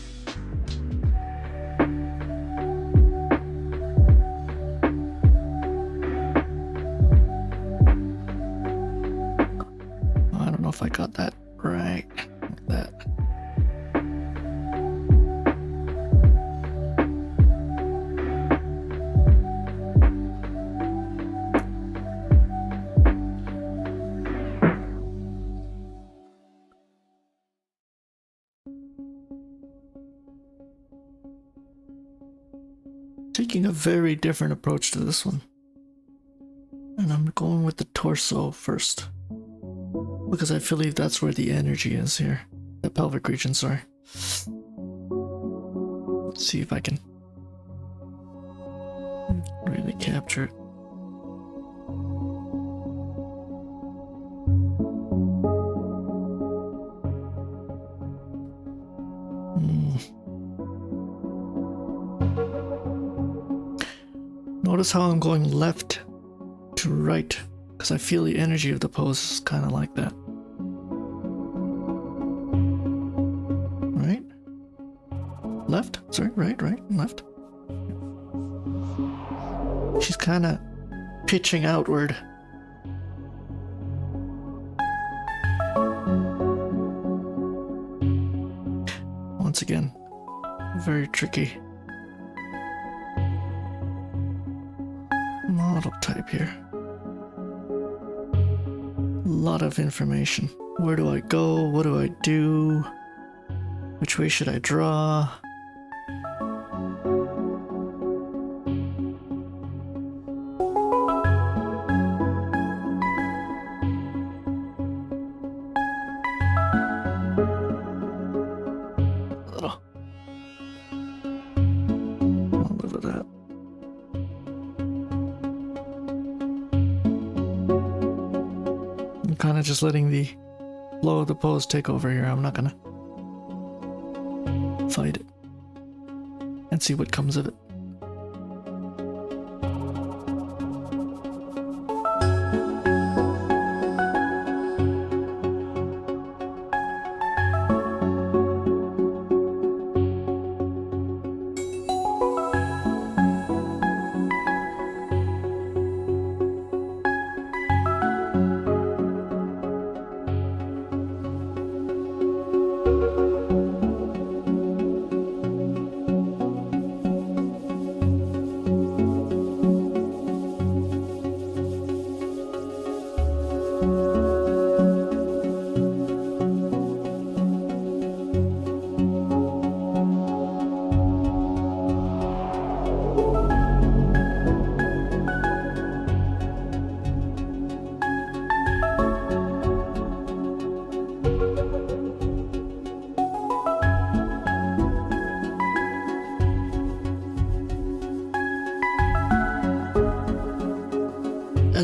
S1: I don't know if I got that right. That. Taking a very different approach to this one. And I'm going with the torso first. Because I believe that's where the energy is here. The pelvic region, sorry. Let's see if I can really capture it. Notice how I'm going left to right, because I feel the energy of the pose is kind of like that. Right? Left? Sorry, right, left. She's kind of pitching outward. Once again, very tricky. Model type here. A lot of information. Where do I go? What do I do? Which way should I draw? I'll live with that. I'm kind of just letting the flow of the pose take over here. I'm not gonna fight it and see what comes of it.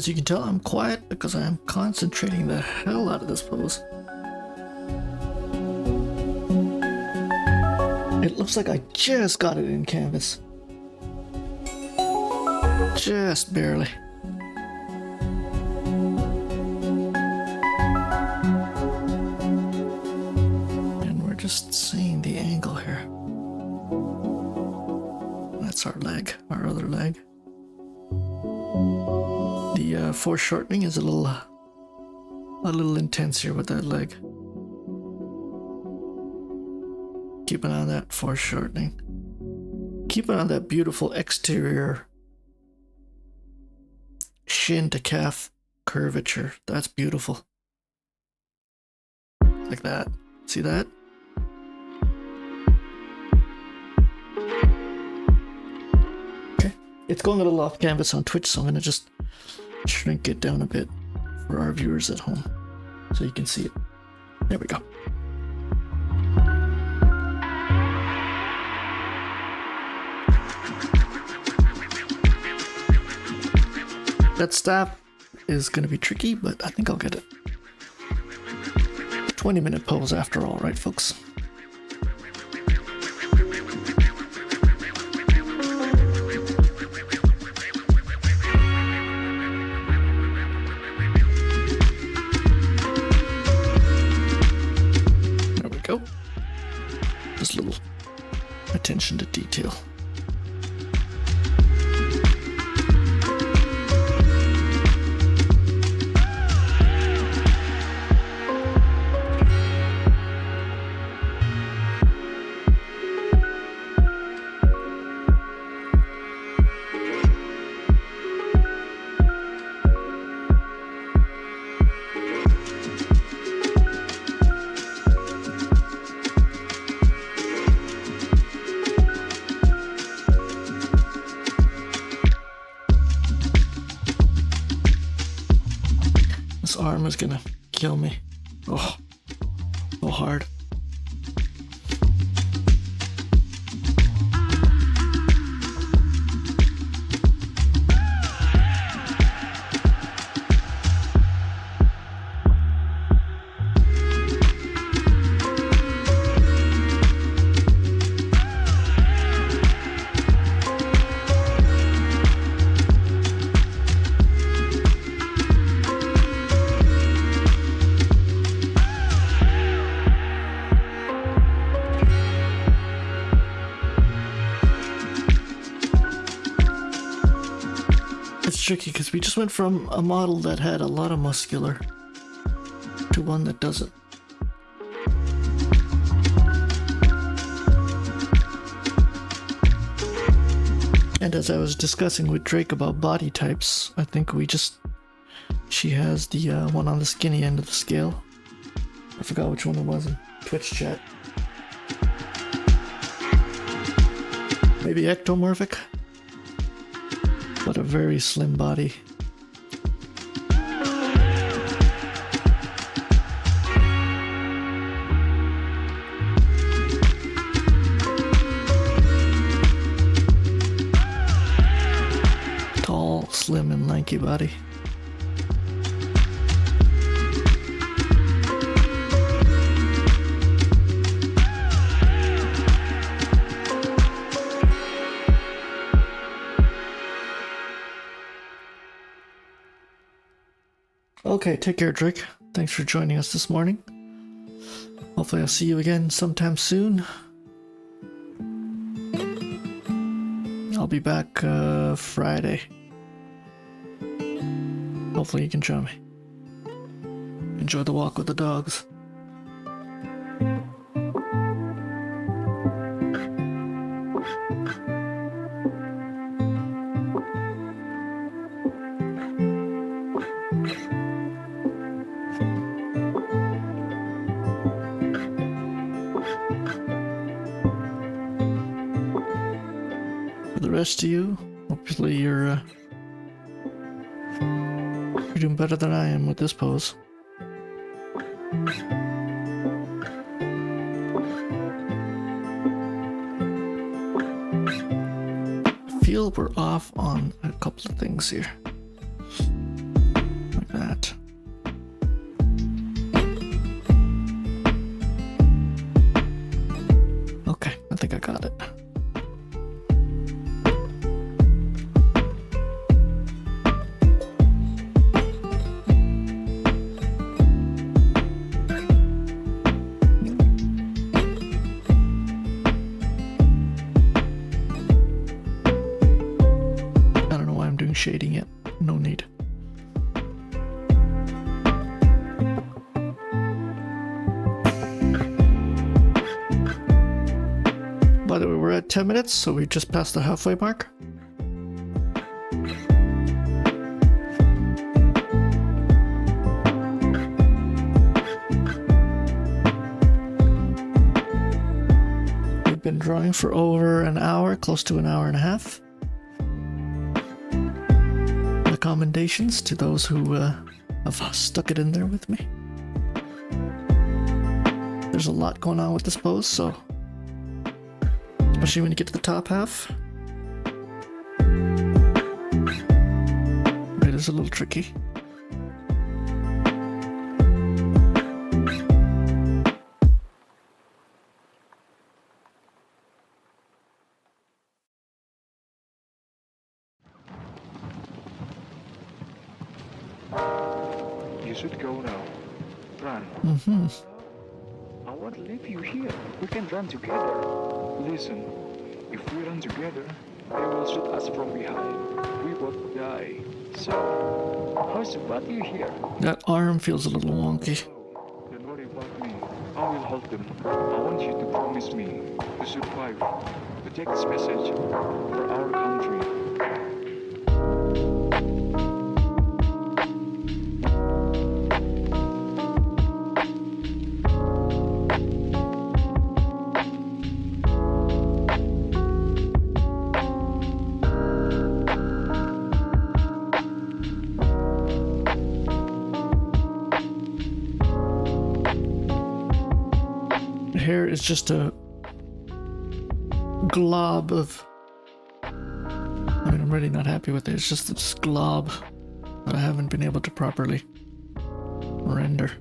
S1: As you can tell, I'm quiet because I am concentrating the hell out of this pose. It looks like I just got it in canvas. Just barely. And we're just seeing the angle here. That's our leg, our other leg. The foreshortening is a little intense here with that leg. Keeping on that foreshortening. Keeping on that beautiful exterior shin to calf curvature. That's beautiful. Like that. See that? Okay. It's going a little off canvas on Twitch, so I'm going to just shrink it down a bit for our viewers at home so you can see it. There we go. That staff is going to be tricky, but I think I'll get it. 20-minute pose after all, right, folks? There we go. Just a little attention to detail. This arm is gonna kill me. Oh, so hard. It's tricky because we just went from a model that had a lot of muscular to one that doesn't. And as I was discussing with Drake about body types, I think she has the one on the skinny end of the scale. I forgot which one it was in Twitch chat. Maybe ectomorphic? But a very slim body. Tall, slim, and lanky body. Okay, take care, Drake. Thanks for joining us this morning. Hopefully I'll see you again sometime soon. I'll be back Friday. Hopefully you can join me. Enjoy the walk with the dogs. The rest of you, hopefully you're doing better than I am with this pose. I feel we're off on a couple of things here. By the way, we're at 10 minutes, so we just passed the halfway mark. We've been drawing for over an hour, close to an hour and a half. Commendations to those who have stuck it in there with me. There's a lot going on with this pose, so especially when you get to the top half, it is a little tricky.
S2: You should go now. Run. I won't leave you here. We can run together. Listen, if we run together, they will shoot us from behind. We both die. So, how's about you here?
S1: That arm feels a little wonky.
S2: Don't worry about me. I will hold them. I want you to promise me to survive, to take this message for our country.
S1: Hair is just a glob of, I mean, I'm really not happy with it. It's just this glob that I haven't been able to properly render.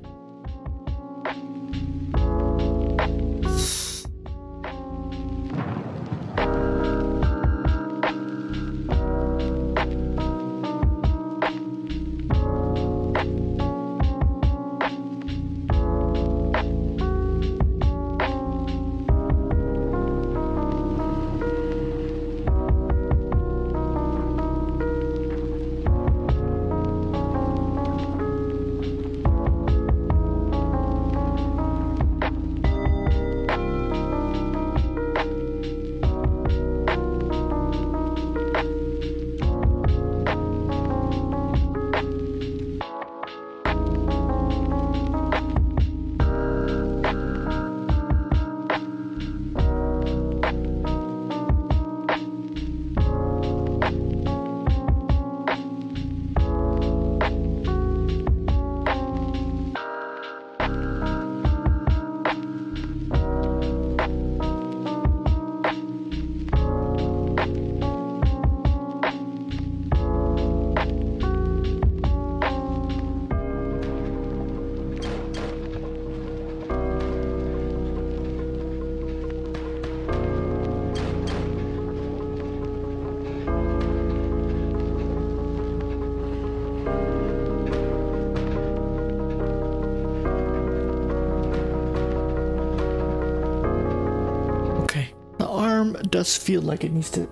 S1: Does feel like it needs to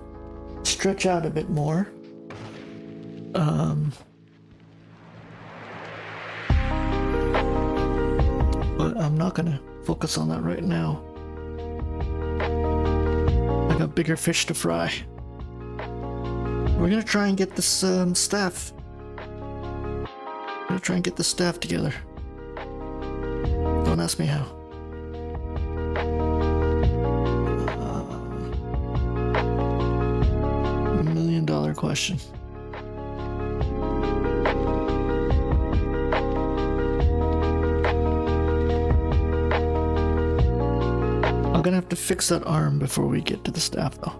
S1: stretch out a bit more. But I'm not gonna focus on that right now. I got bigger fish to fry. We're gonna try and get this staff. We're gonna try and get the staff together. Don't ask me how. $1,000,000 question. I'm gonna have to fix that arm before we get to the staff though.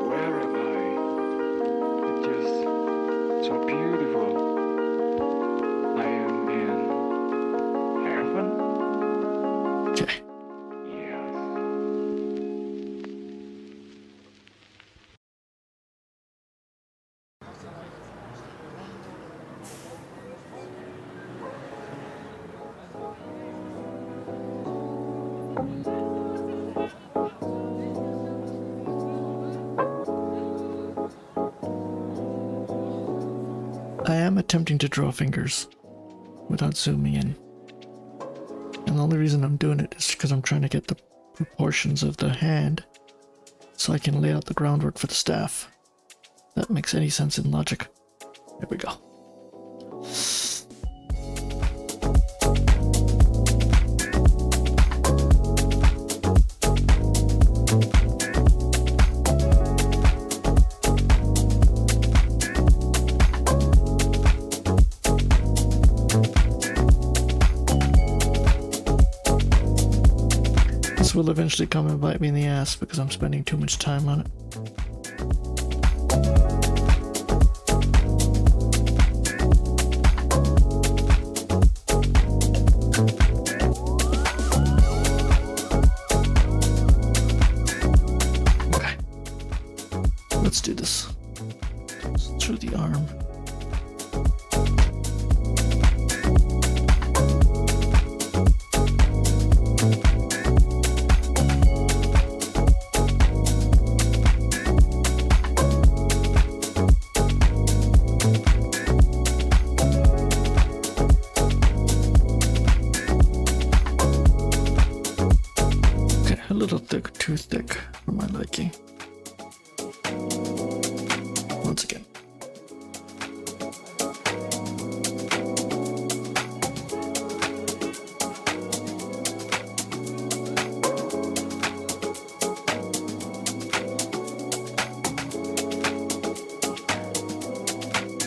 S2: Where am I? It's just so beautiful. I am in heaven?
S1: Okay.
S2: Yes.
S1: I am attempting to draw fingers without zooming in. And the only reason I'm doing it is because I'm trying to get the proportions of the hand so I can lay out the groundwork for the staff. That makes any sense in logic. There we go. This will eventually come and bite me in the ass because I'm spending too much time on it. Okay. Let's do this. Through the arm. Too thick for my liking. Once again.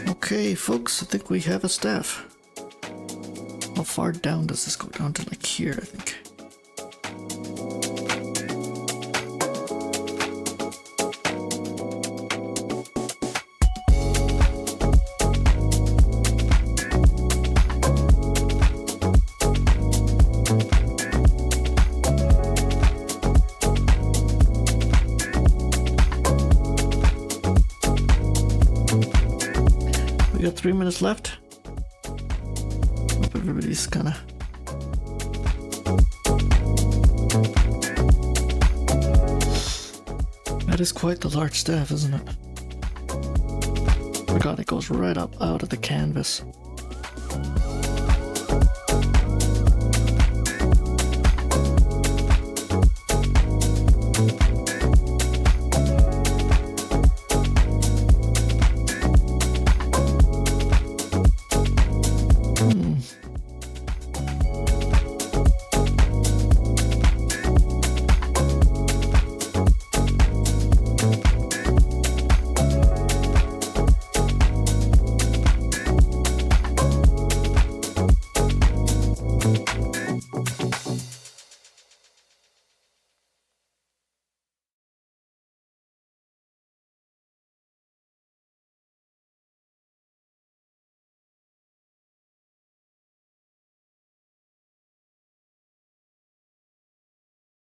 S1: Okay, folks, I think we have a staff. How far down does this go? Down to like here, I think. We got 3 minutes left. Hope everybody's kind of that is quite the large staff, isn't it? Forgot it goes right up out of the canvas.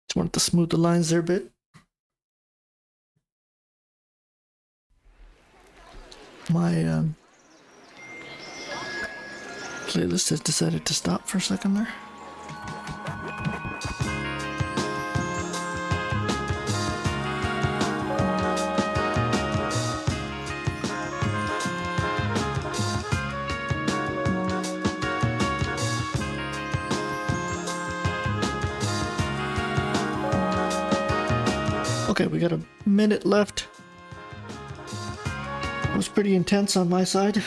S1: Just wanted to smooth the lines there a bit. My playlist has decided to stop for a second there. Okay, we got a minute left. It was pretty intense on my side.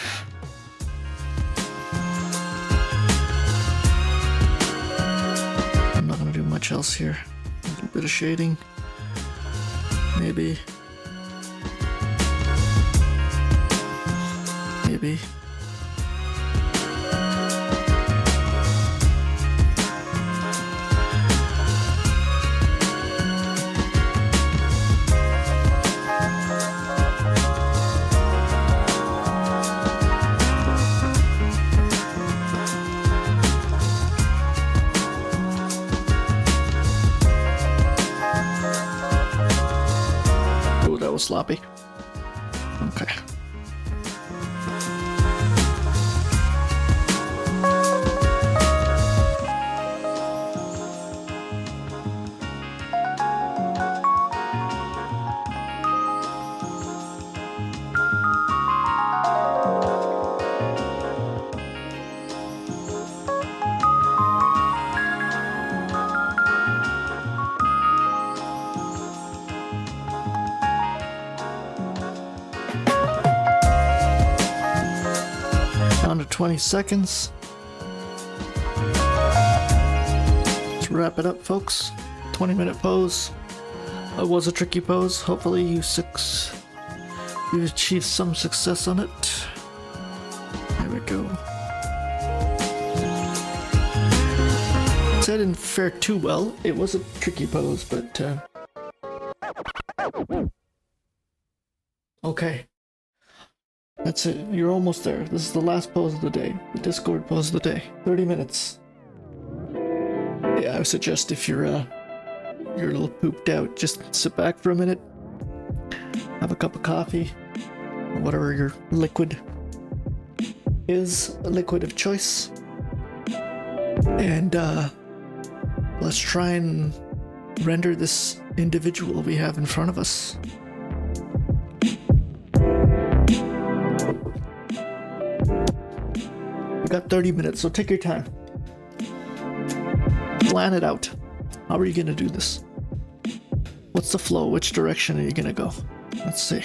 S1: I'm not gonna do much else here. A little bit of shading. Maybe. Maybe. Sloppy. Okay. 20 seconds. Let's wrap it up, folks. 20-minute pose. It was a tricky pose. Hopefully you achieved some success on it. There we go. I didn't fare too well. It was a tricky pose, but okay. That's it. You're almost there. This is the last pose of the day. The Discord pose of the day. 30 minutes. Yeah, I would suggest if you're a little pooped out, just sit back for a minute, have a cup of coffee, or whatever your liquid is, a liquid of choice, and let's try and render this individual we have in front of us. We got 30 minutes, so take your time. Plan it out. How are you gonna do this? What's the flow? Which direction are you gonna go? Let's see.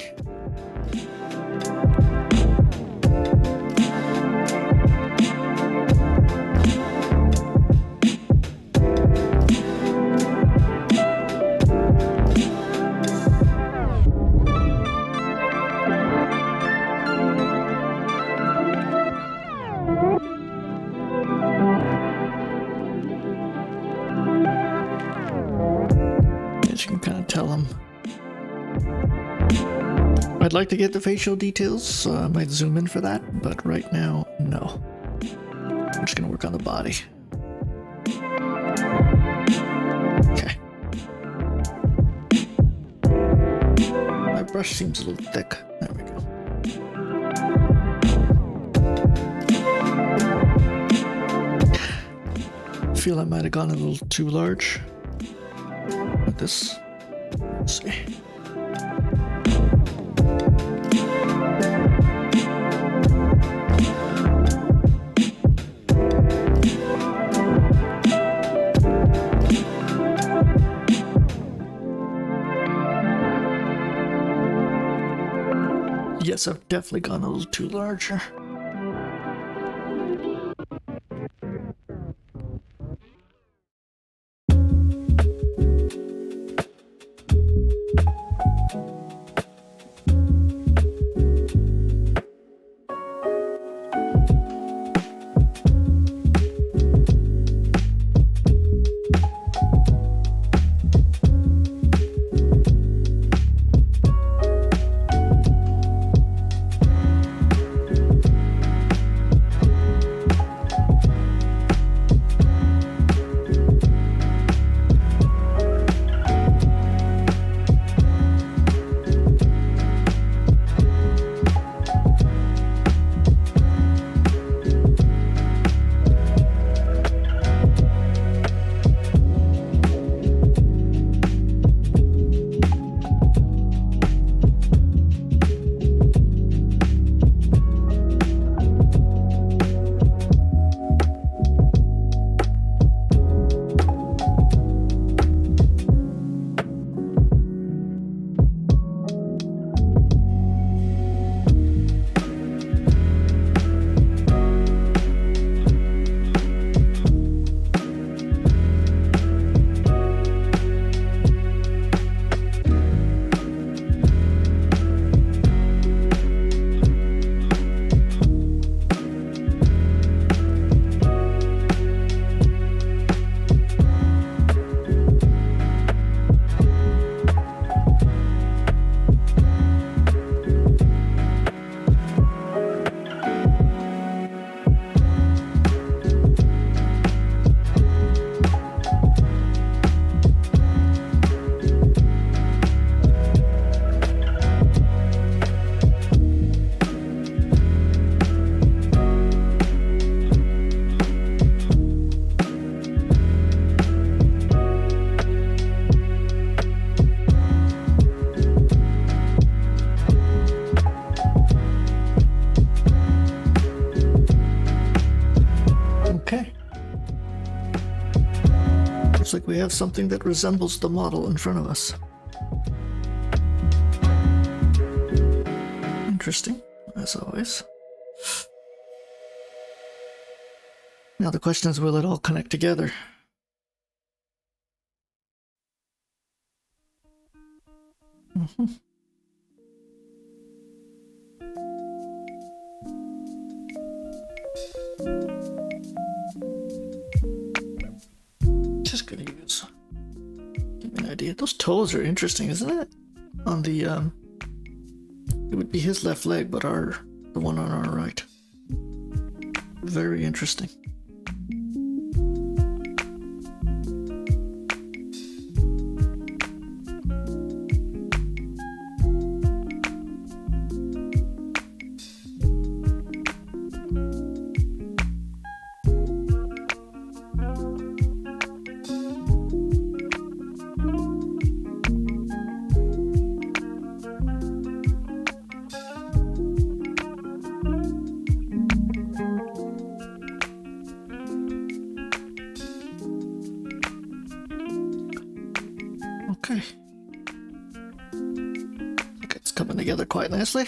S1: You can kind of tell them. I'd like to get the facial details, so I might zoom in for that, but right now, no. I'm just gonna work on the body. Okay. My brush seems a little thick. There we go. I feel I might have gone a little too large. This. Let's see. Yes, I've definitely gone a little too large. Looks like we have something that resembles the model in front of us. Interesting, as always. Now the question is, will it all connect together? Just gonna use, give me an idea. Those toes are interesting, isn't it? On the it would be his left leg, but the one on our right. Very interesting. Okay. I think it's coming together quite nicely.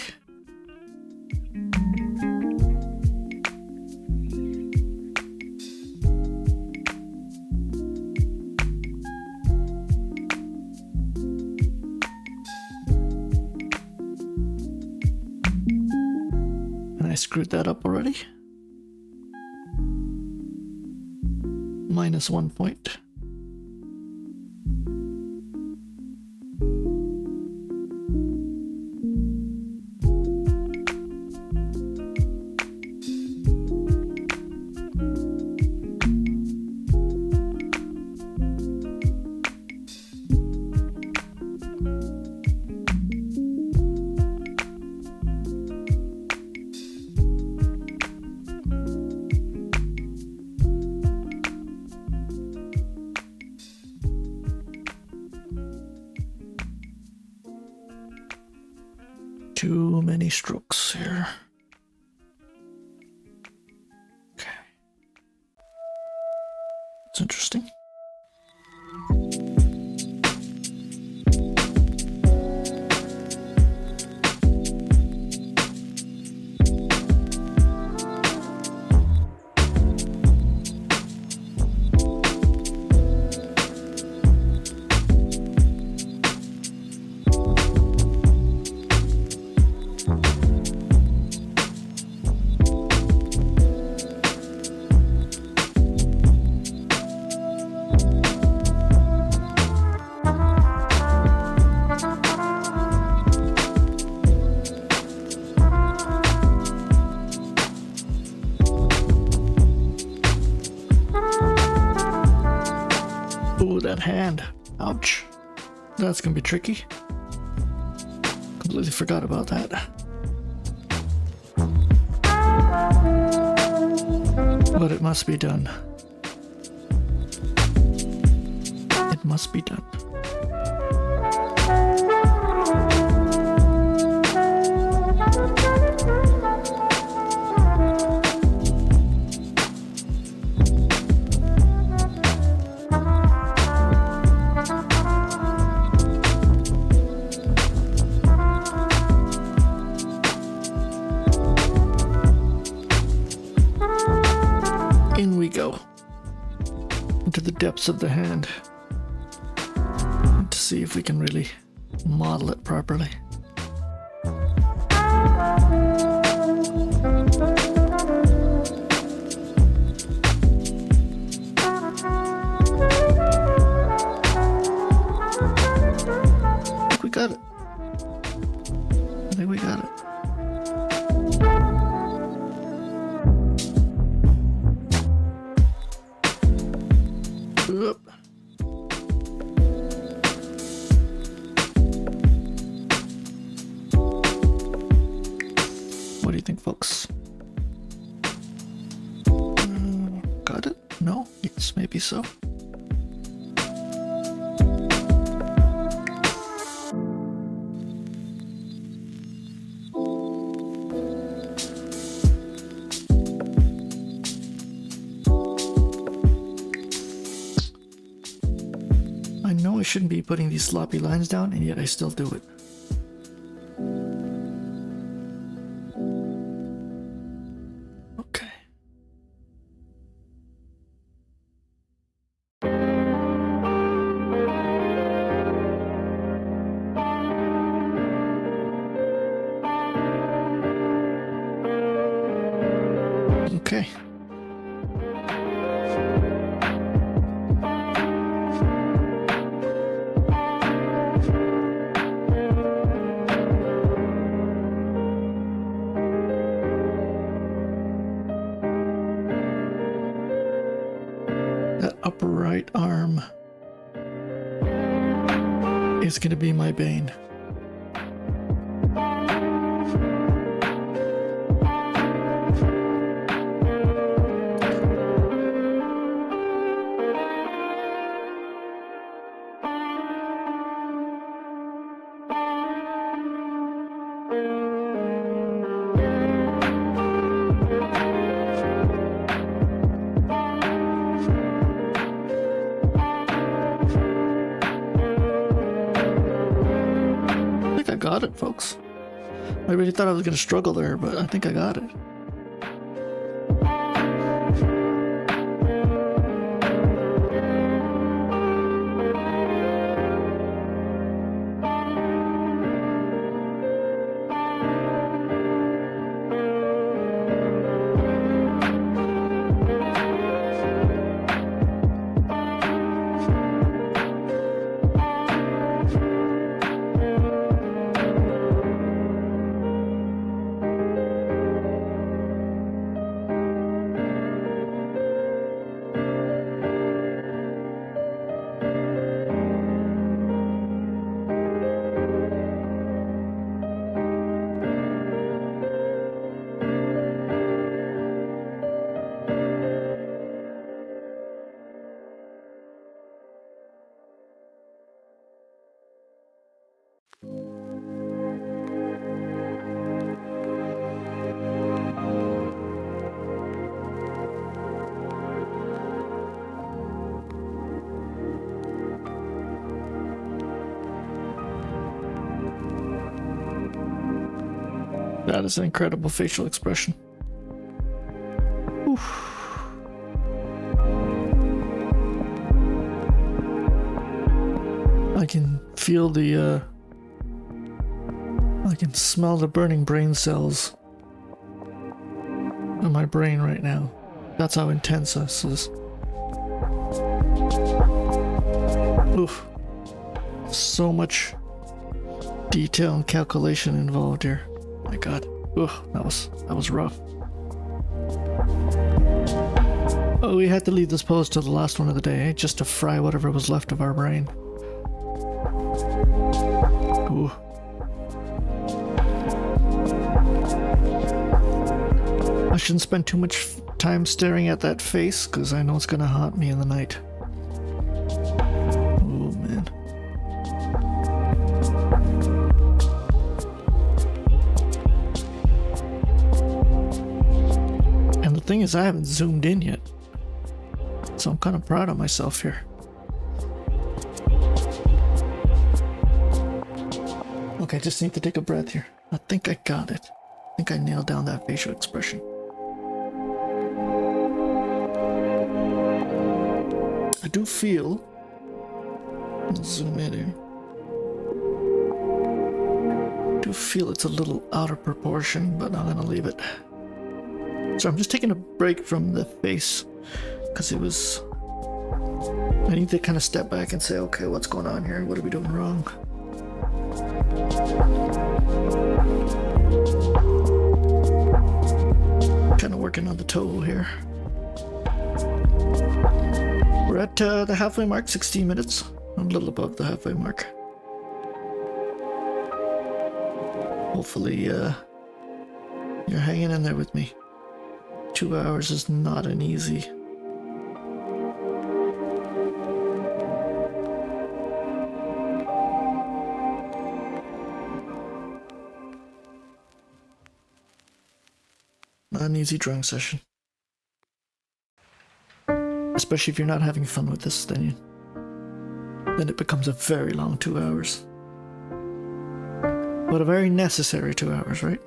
S1: And I screwed that up already. -1 point. Too many strokes here. Okay. That's interesting. Ooh, that hand. Ouch. That's gonna be tricky. Completely forgot about that. But it must be done. It must be done. In we go into the depths of the hand to see if we can really model it properly. I think we got it. I think we got it. Oop. What do you think, folks? Got it? No? Yes, maybe so. I know I shouldn't be putting these sloppy lines down, and yet I still do it. Okay. right arm is going to be my bane. I got it, folks. I really thought I was going to struggle there, but I think I got it. That is an incredible facial expression. Oof. I can feel the, I can smell the burning brain cells in my brain right now. That's how intense this is. Oof. So much detail and calculation involved here. My God. Ugh, that was rough. Oh, we had to leave this pose to the last one of the day, just to fry whatever was left of our brain. Ooh. I shouldn't spend too much time staring at that face, because I know it's gonna haunt me in the night. Oh, man. And the thing is, I haven't zoomed in yet. So I'm kind of proud of myself here. Okay, I just need to take a breath here. I think I got it. I think I nailed down that facial expression. I do feel... Let's zoom in here. I do feel it's a little out of proportion, but I'm gonna leave it. So I'm just taking a break from the face, because it was... I need to kind of step back and say, okay, what's going on here? What are we doing wrong? Kind of working on the toe here. We're at the halfway mark, 16 minutes. I'm a little above the halfway mark. Hopefully, you're hanging in there with me. 2 hours is not an easy. Not an easy drawing session. Especially if you're not having fun with this, then it becomes a very long 2 hours. But a very necessary 2 hours, right?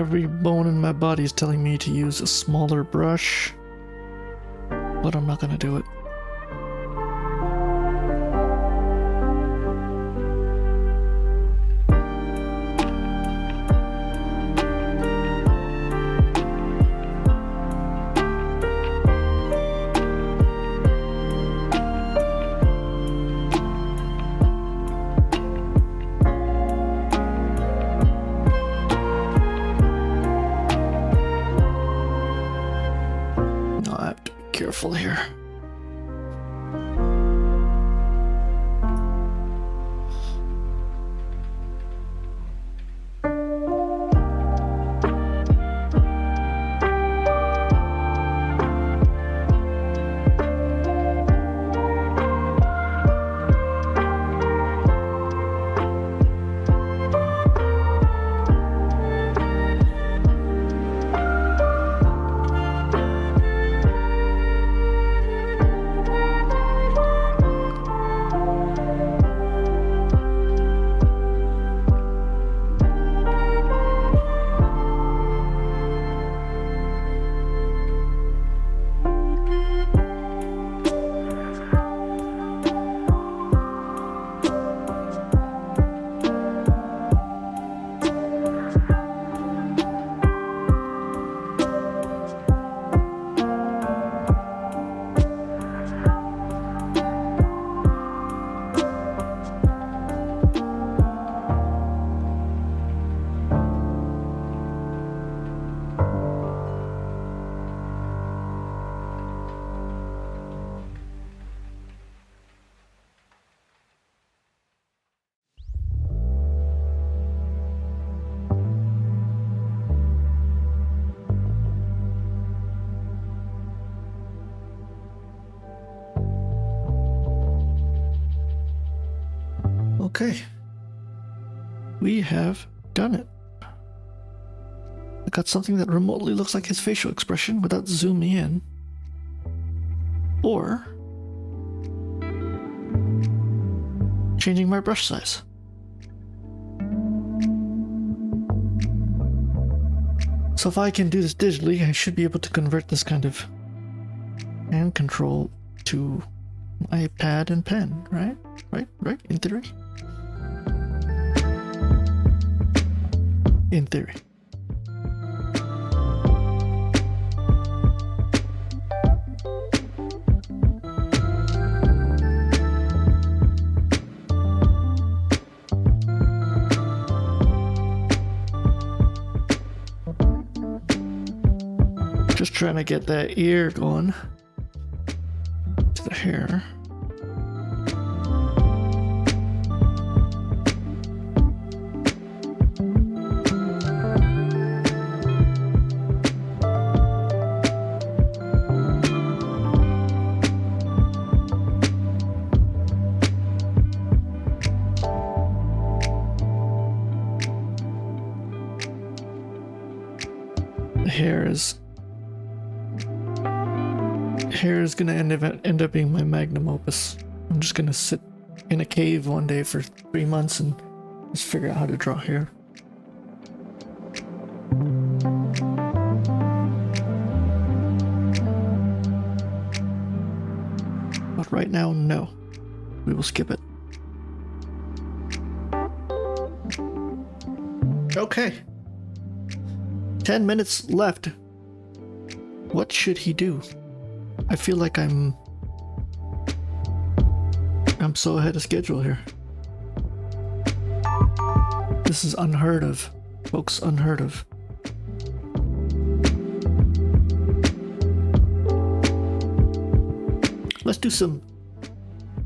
S1: Every bone in my body is telling me to use a smaller brush, but I'm not gonna do it. Careful here. Okay, we have done it. I got something that remotely looks like his facial expression without zooming in. Or changing my brush size. So if I can do this digitally, I should be able to convert this kind of hand control to iPad and pen, right? Right? In theory? In theory. Just trying to get that ear going to the hair. Hair is gonna end up being my magnum opus. I'm just gonna sit in a cave one day for 3 months and just figure out how to draw hair. But right now, no. We will skip it. Okay. 10 minutes left. What should he do? I feel like I'm so ahead of schedule here. This is unheard of, folks, unheard of. Let's do some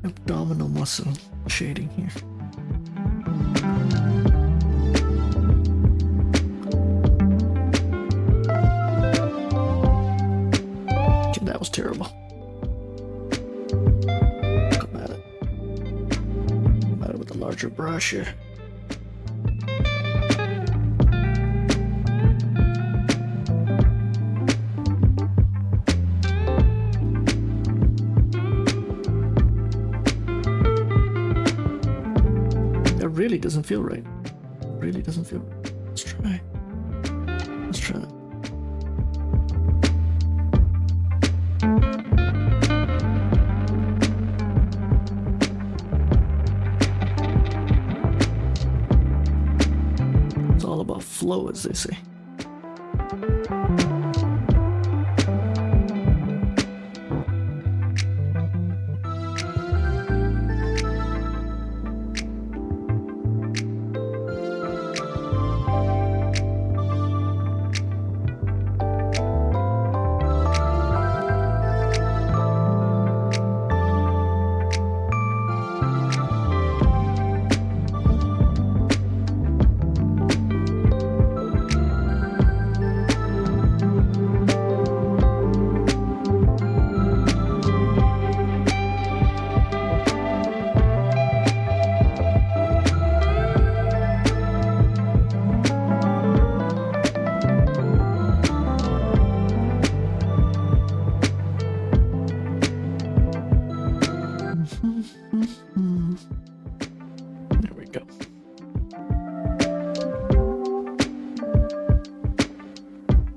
S1: abdominal muscle shading here. Okay, that was terrible. Come at it. Come at it with a larger brush here. Really doesn't feel right. Really doesn't feel right. Let's try. Let's try that. It's all about flow, as they say. There we go.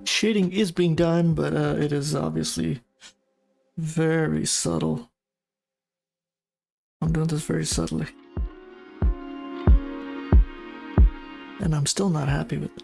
S1: Shading is being done, but it is obviously very subtle. I'm doing this very subtly. And I'm still not happy with it.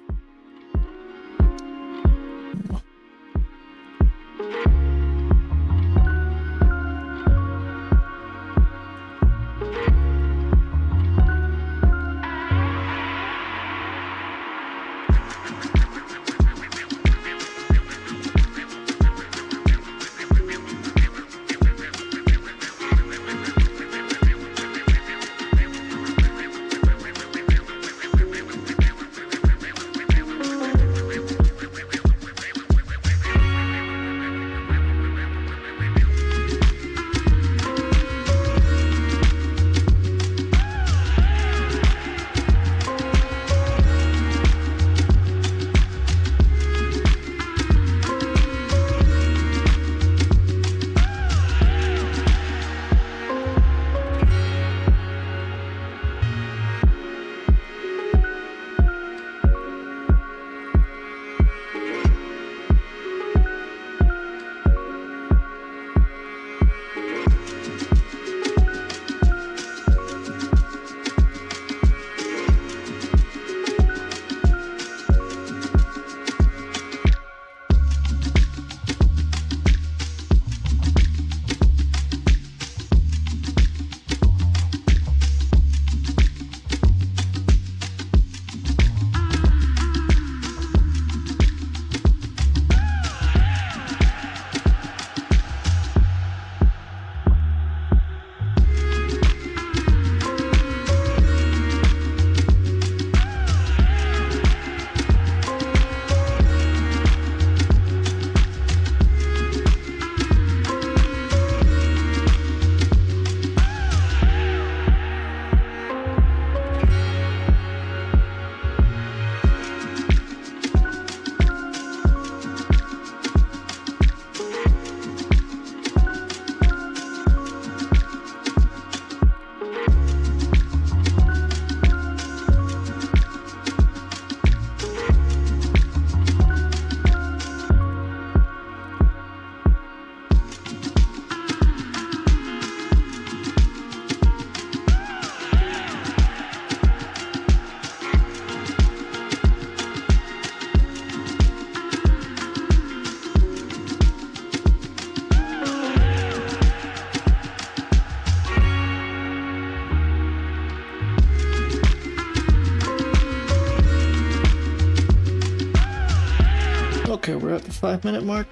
S1: Okay, we're at the 5-minute mark.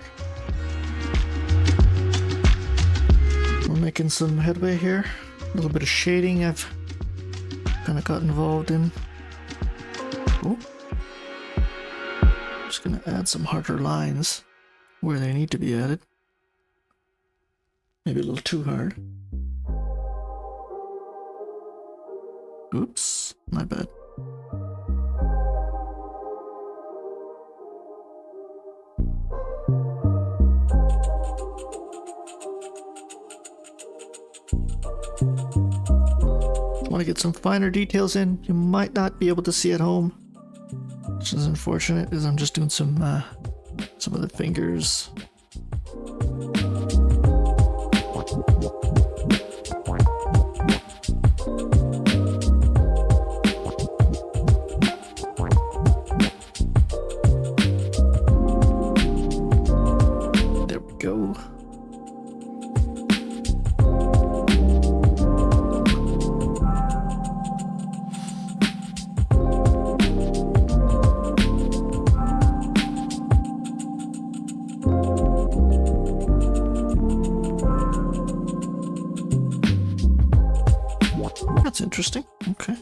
S1: We're making some headway here. A little bit of shading I've kind of got involved in. Oh. Just gonna add some harder lines where they need to be added. Maybe a little too hard. Oops, my bad. Want to get some finer details in you might not be able to see at home. Which is unfortunate, as I'm just doing some of the fingers. There we go. That's interesting. Okay.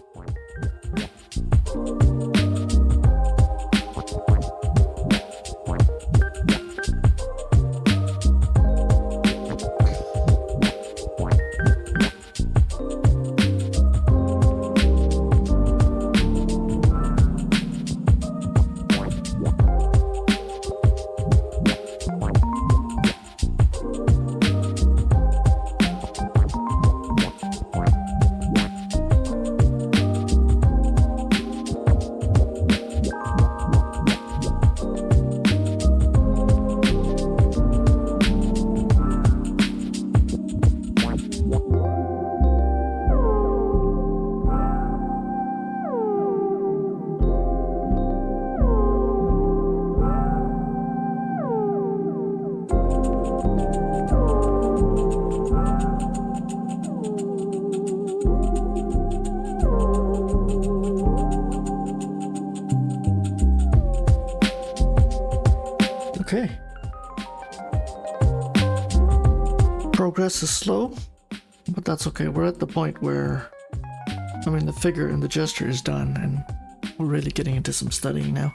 S1: Okay. Progress is slow, but that's okay. We're at the point where, I mean, the figure and the gesture is done, and we're really getting into some studying now.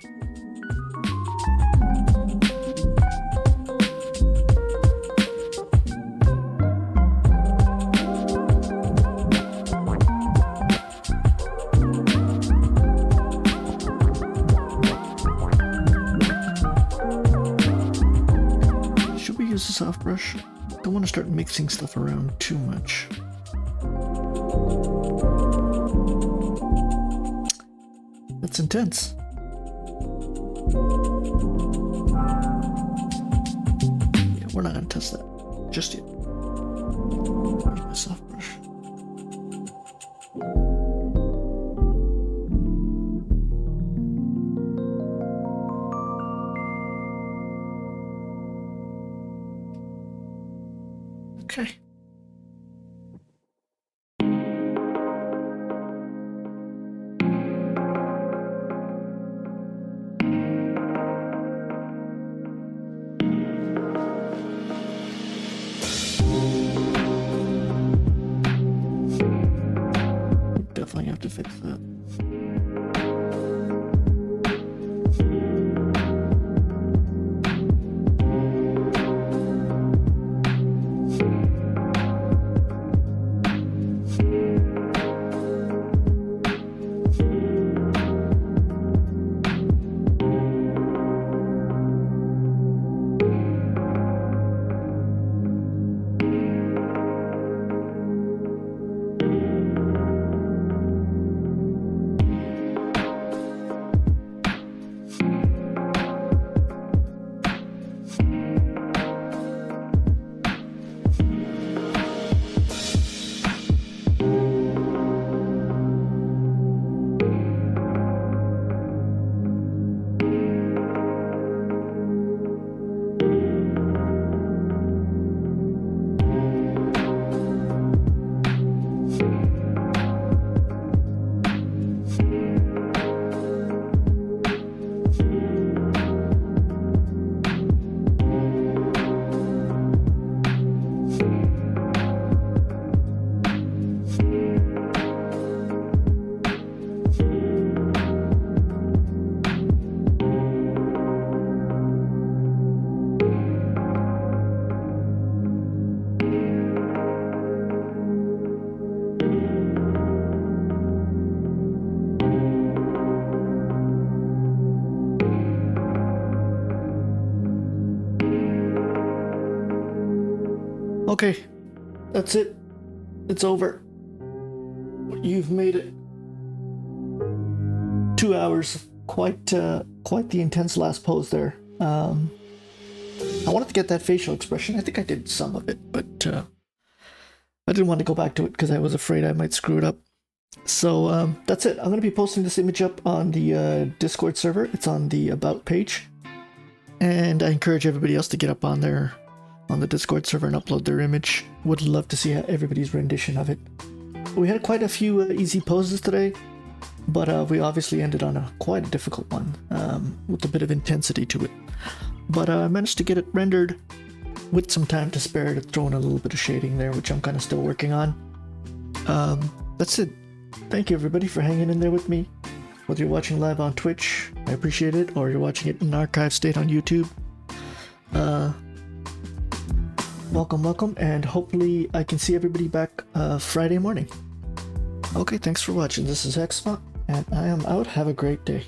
S1: Use a soft brush. Don't want to start mixing stuff around too much. That's intense. Yeah, we're not gonna test that just yet. Use my soft brush. Okay. Definitely have to fix that. Okay, that's it. It's over. You've made it. 2 hours quite the intense last pose there. I wanted to get that facial expression. I think I did some of it, but I didn't want to go back to it because I was afraid I might screw it up. So that's it. I'm going to be posting this image up on the Discord server. It's on the About page. And I encourage everybody else to get up on there on the Discord server and upload their image. Would love to see everybody's rendition of it. We had quite a few easy poses today, but we obviously ended on quite a difficult one with a bit of intensity to it. But I managed to get it rendered with some time to spare to throw in a little bit of shading there, which I'm kind of still working on. That's it. Thank you everybody for hanging in there with me. Whether you're watching live on Twitch, I appreciate it, or you're watching it in archive state on YouTube. Welcome, and hopefully I can see everybody back Friday morning. Okay, thanks for watching. This is Xma, and I am out. Have a great day.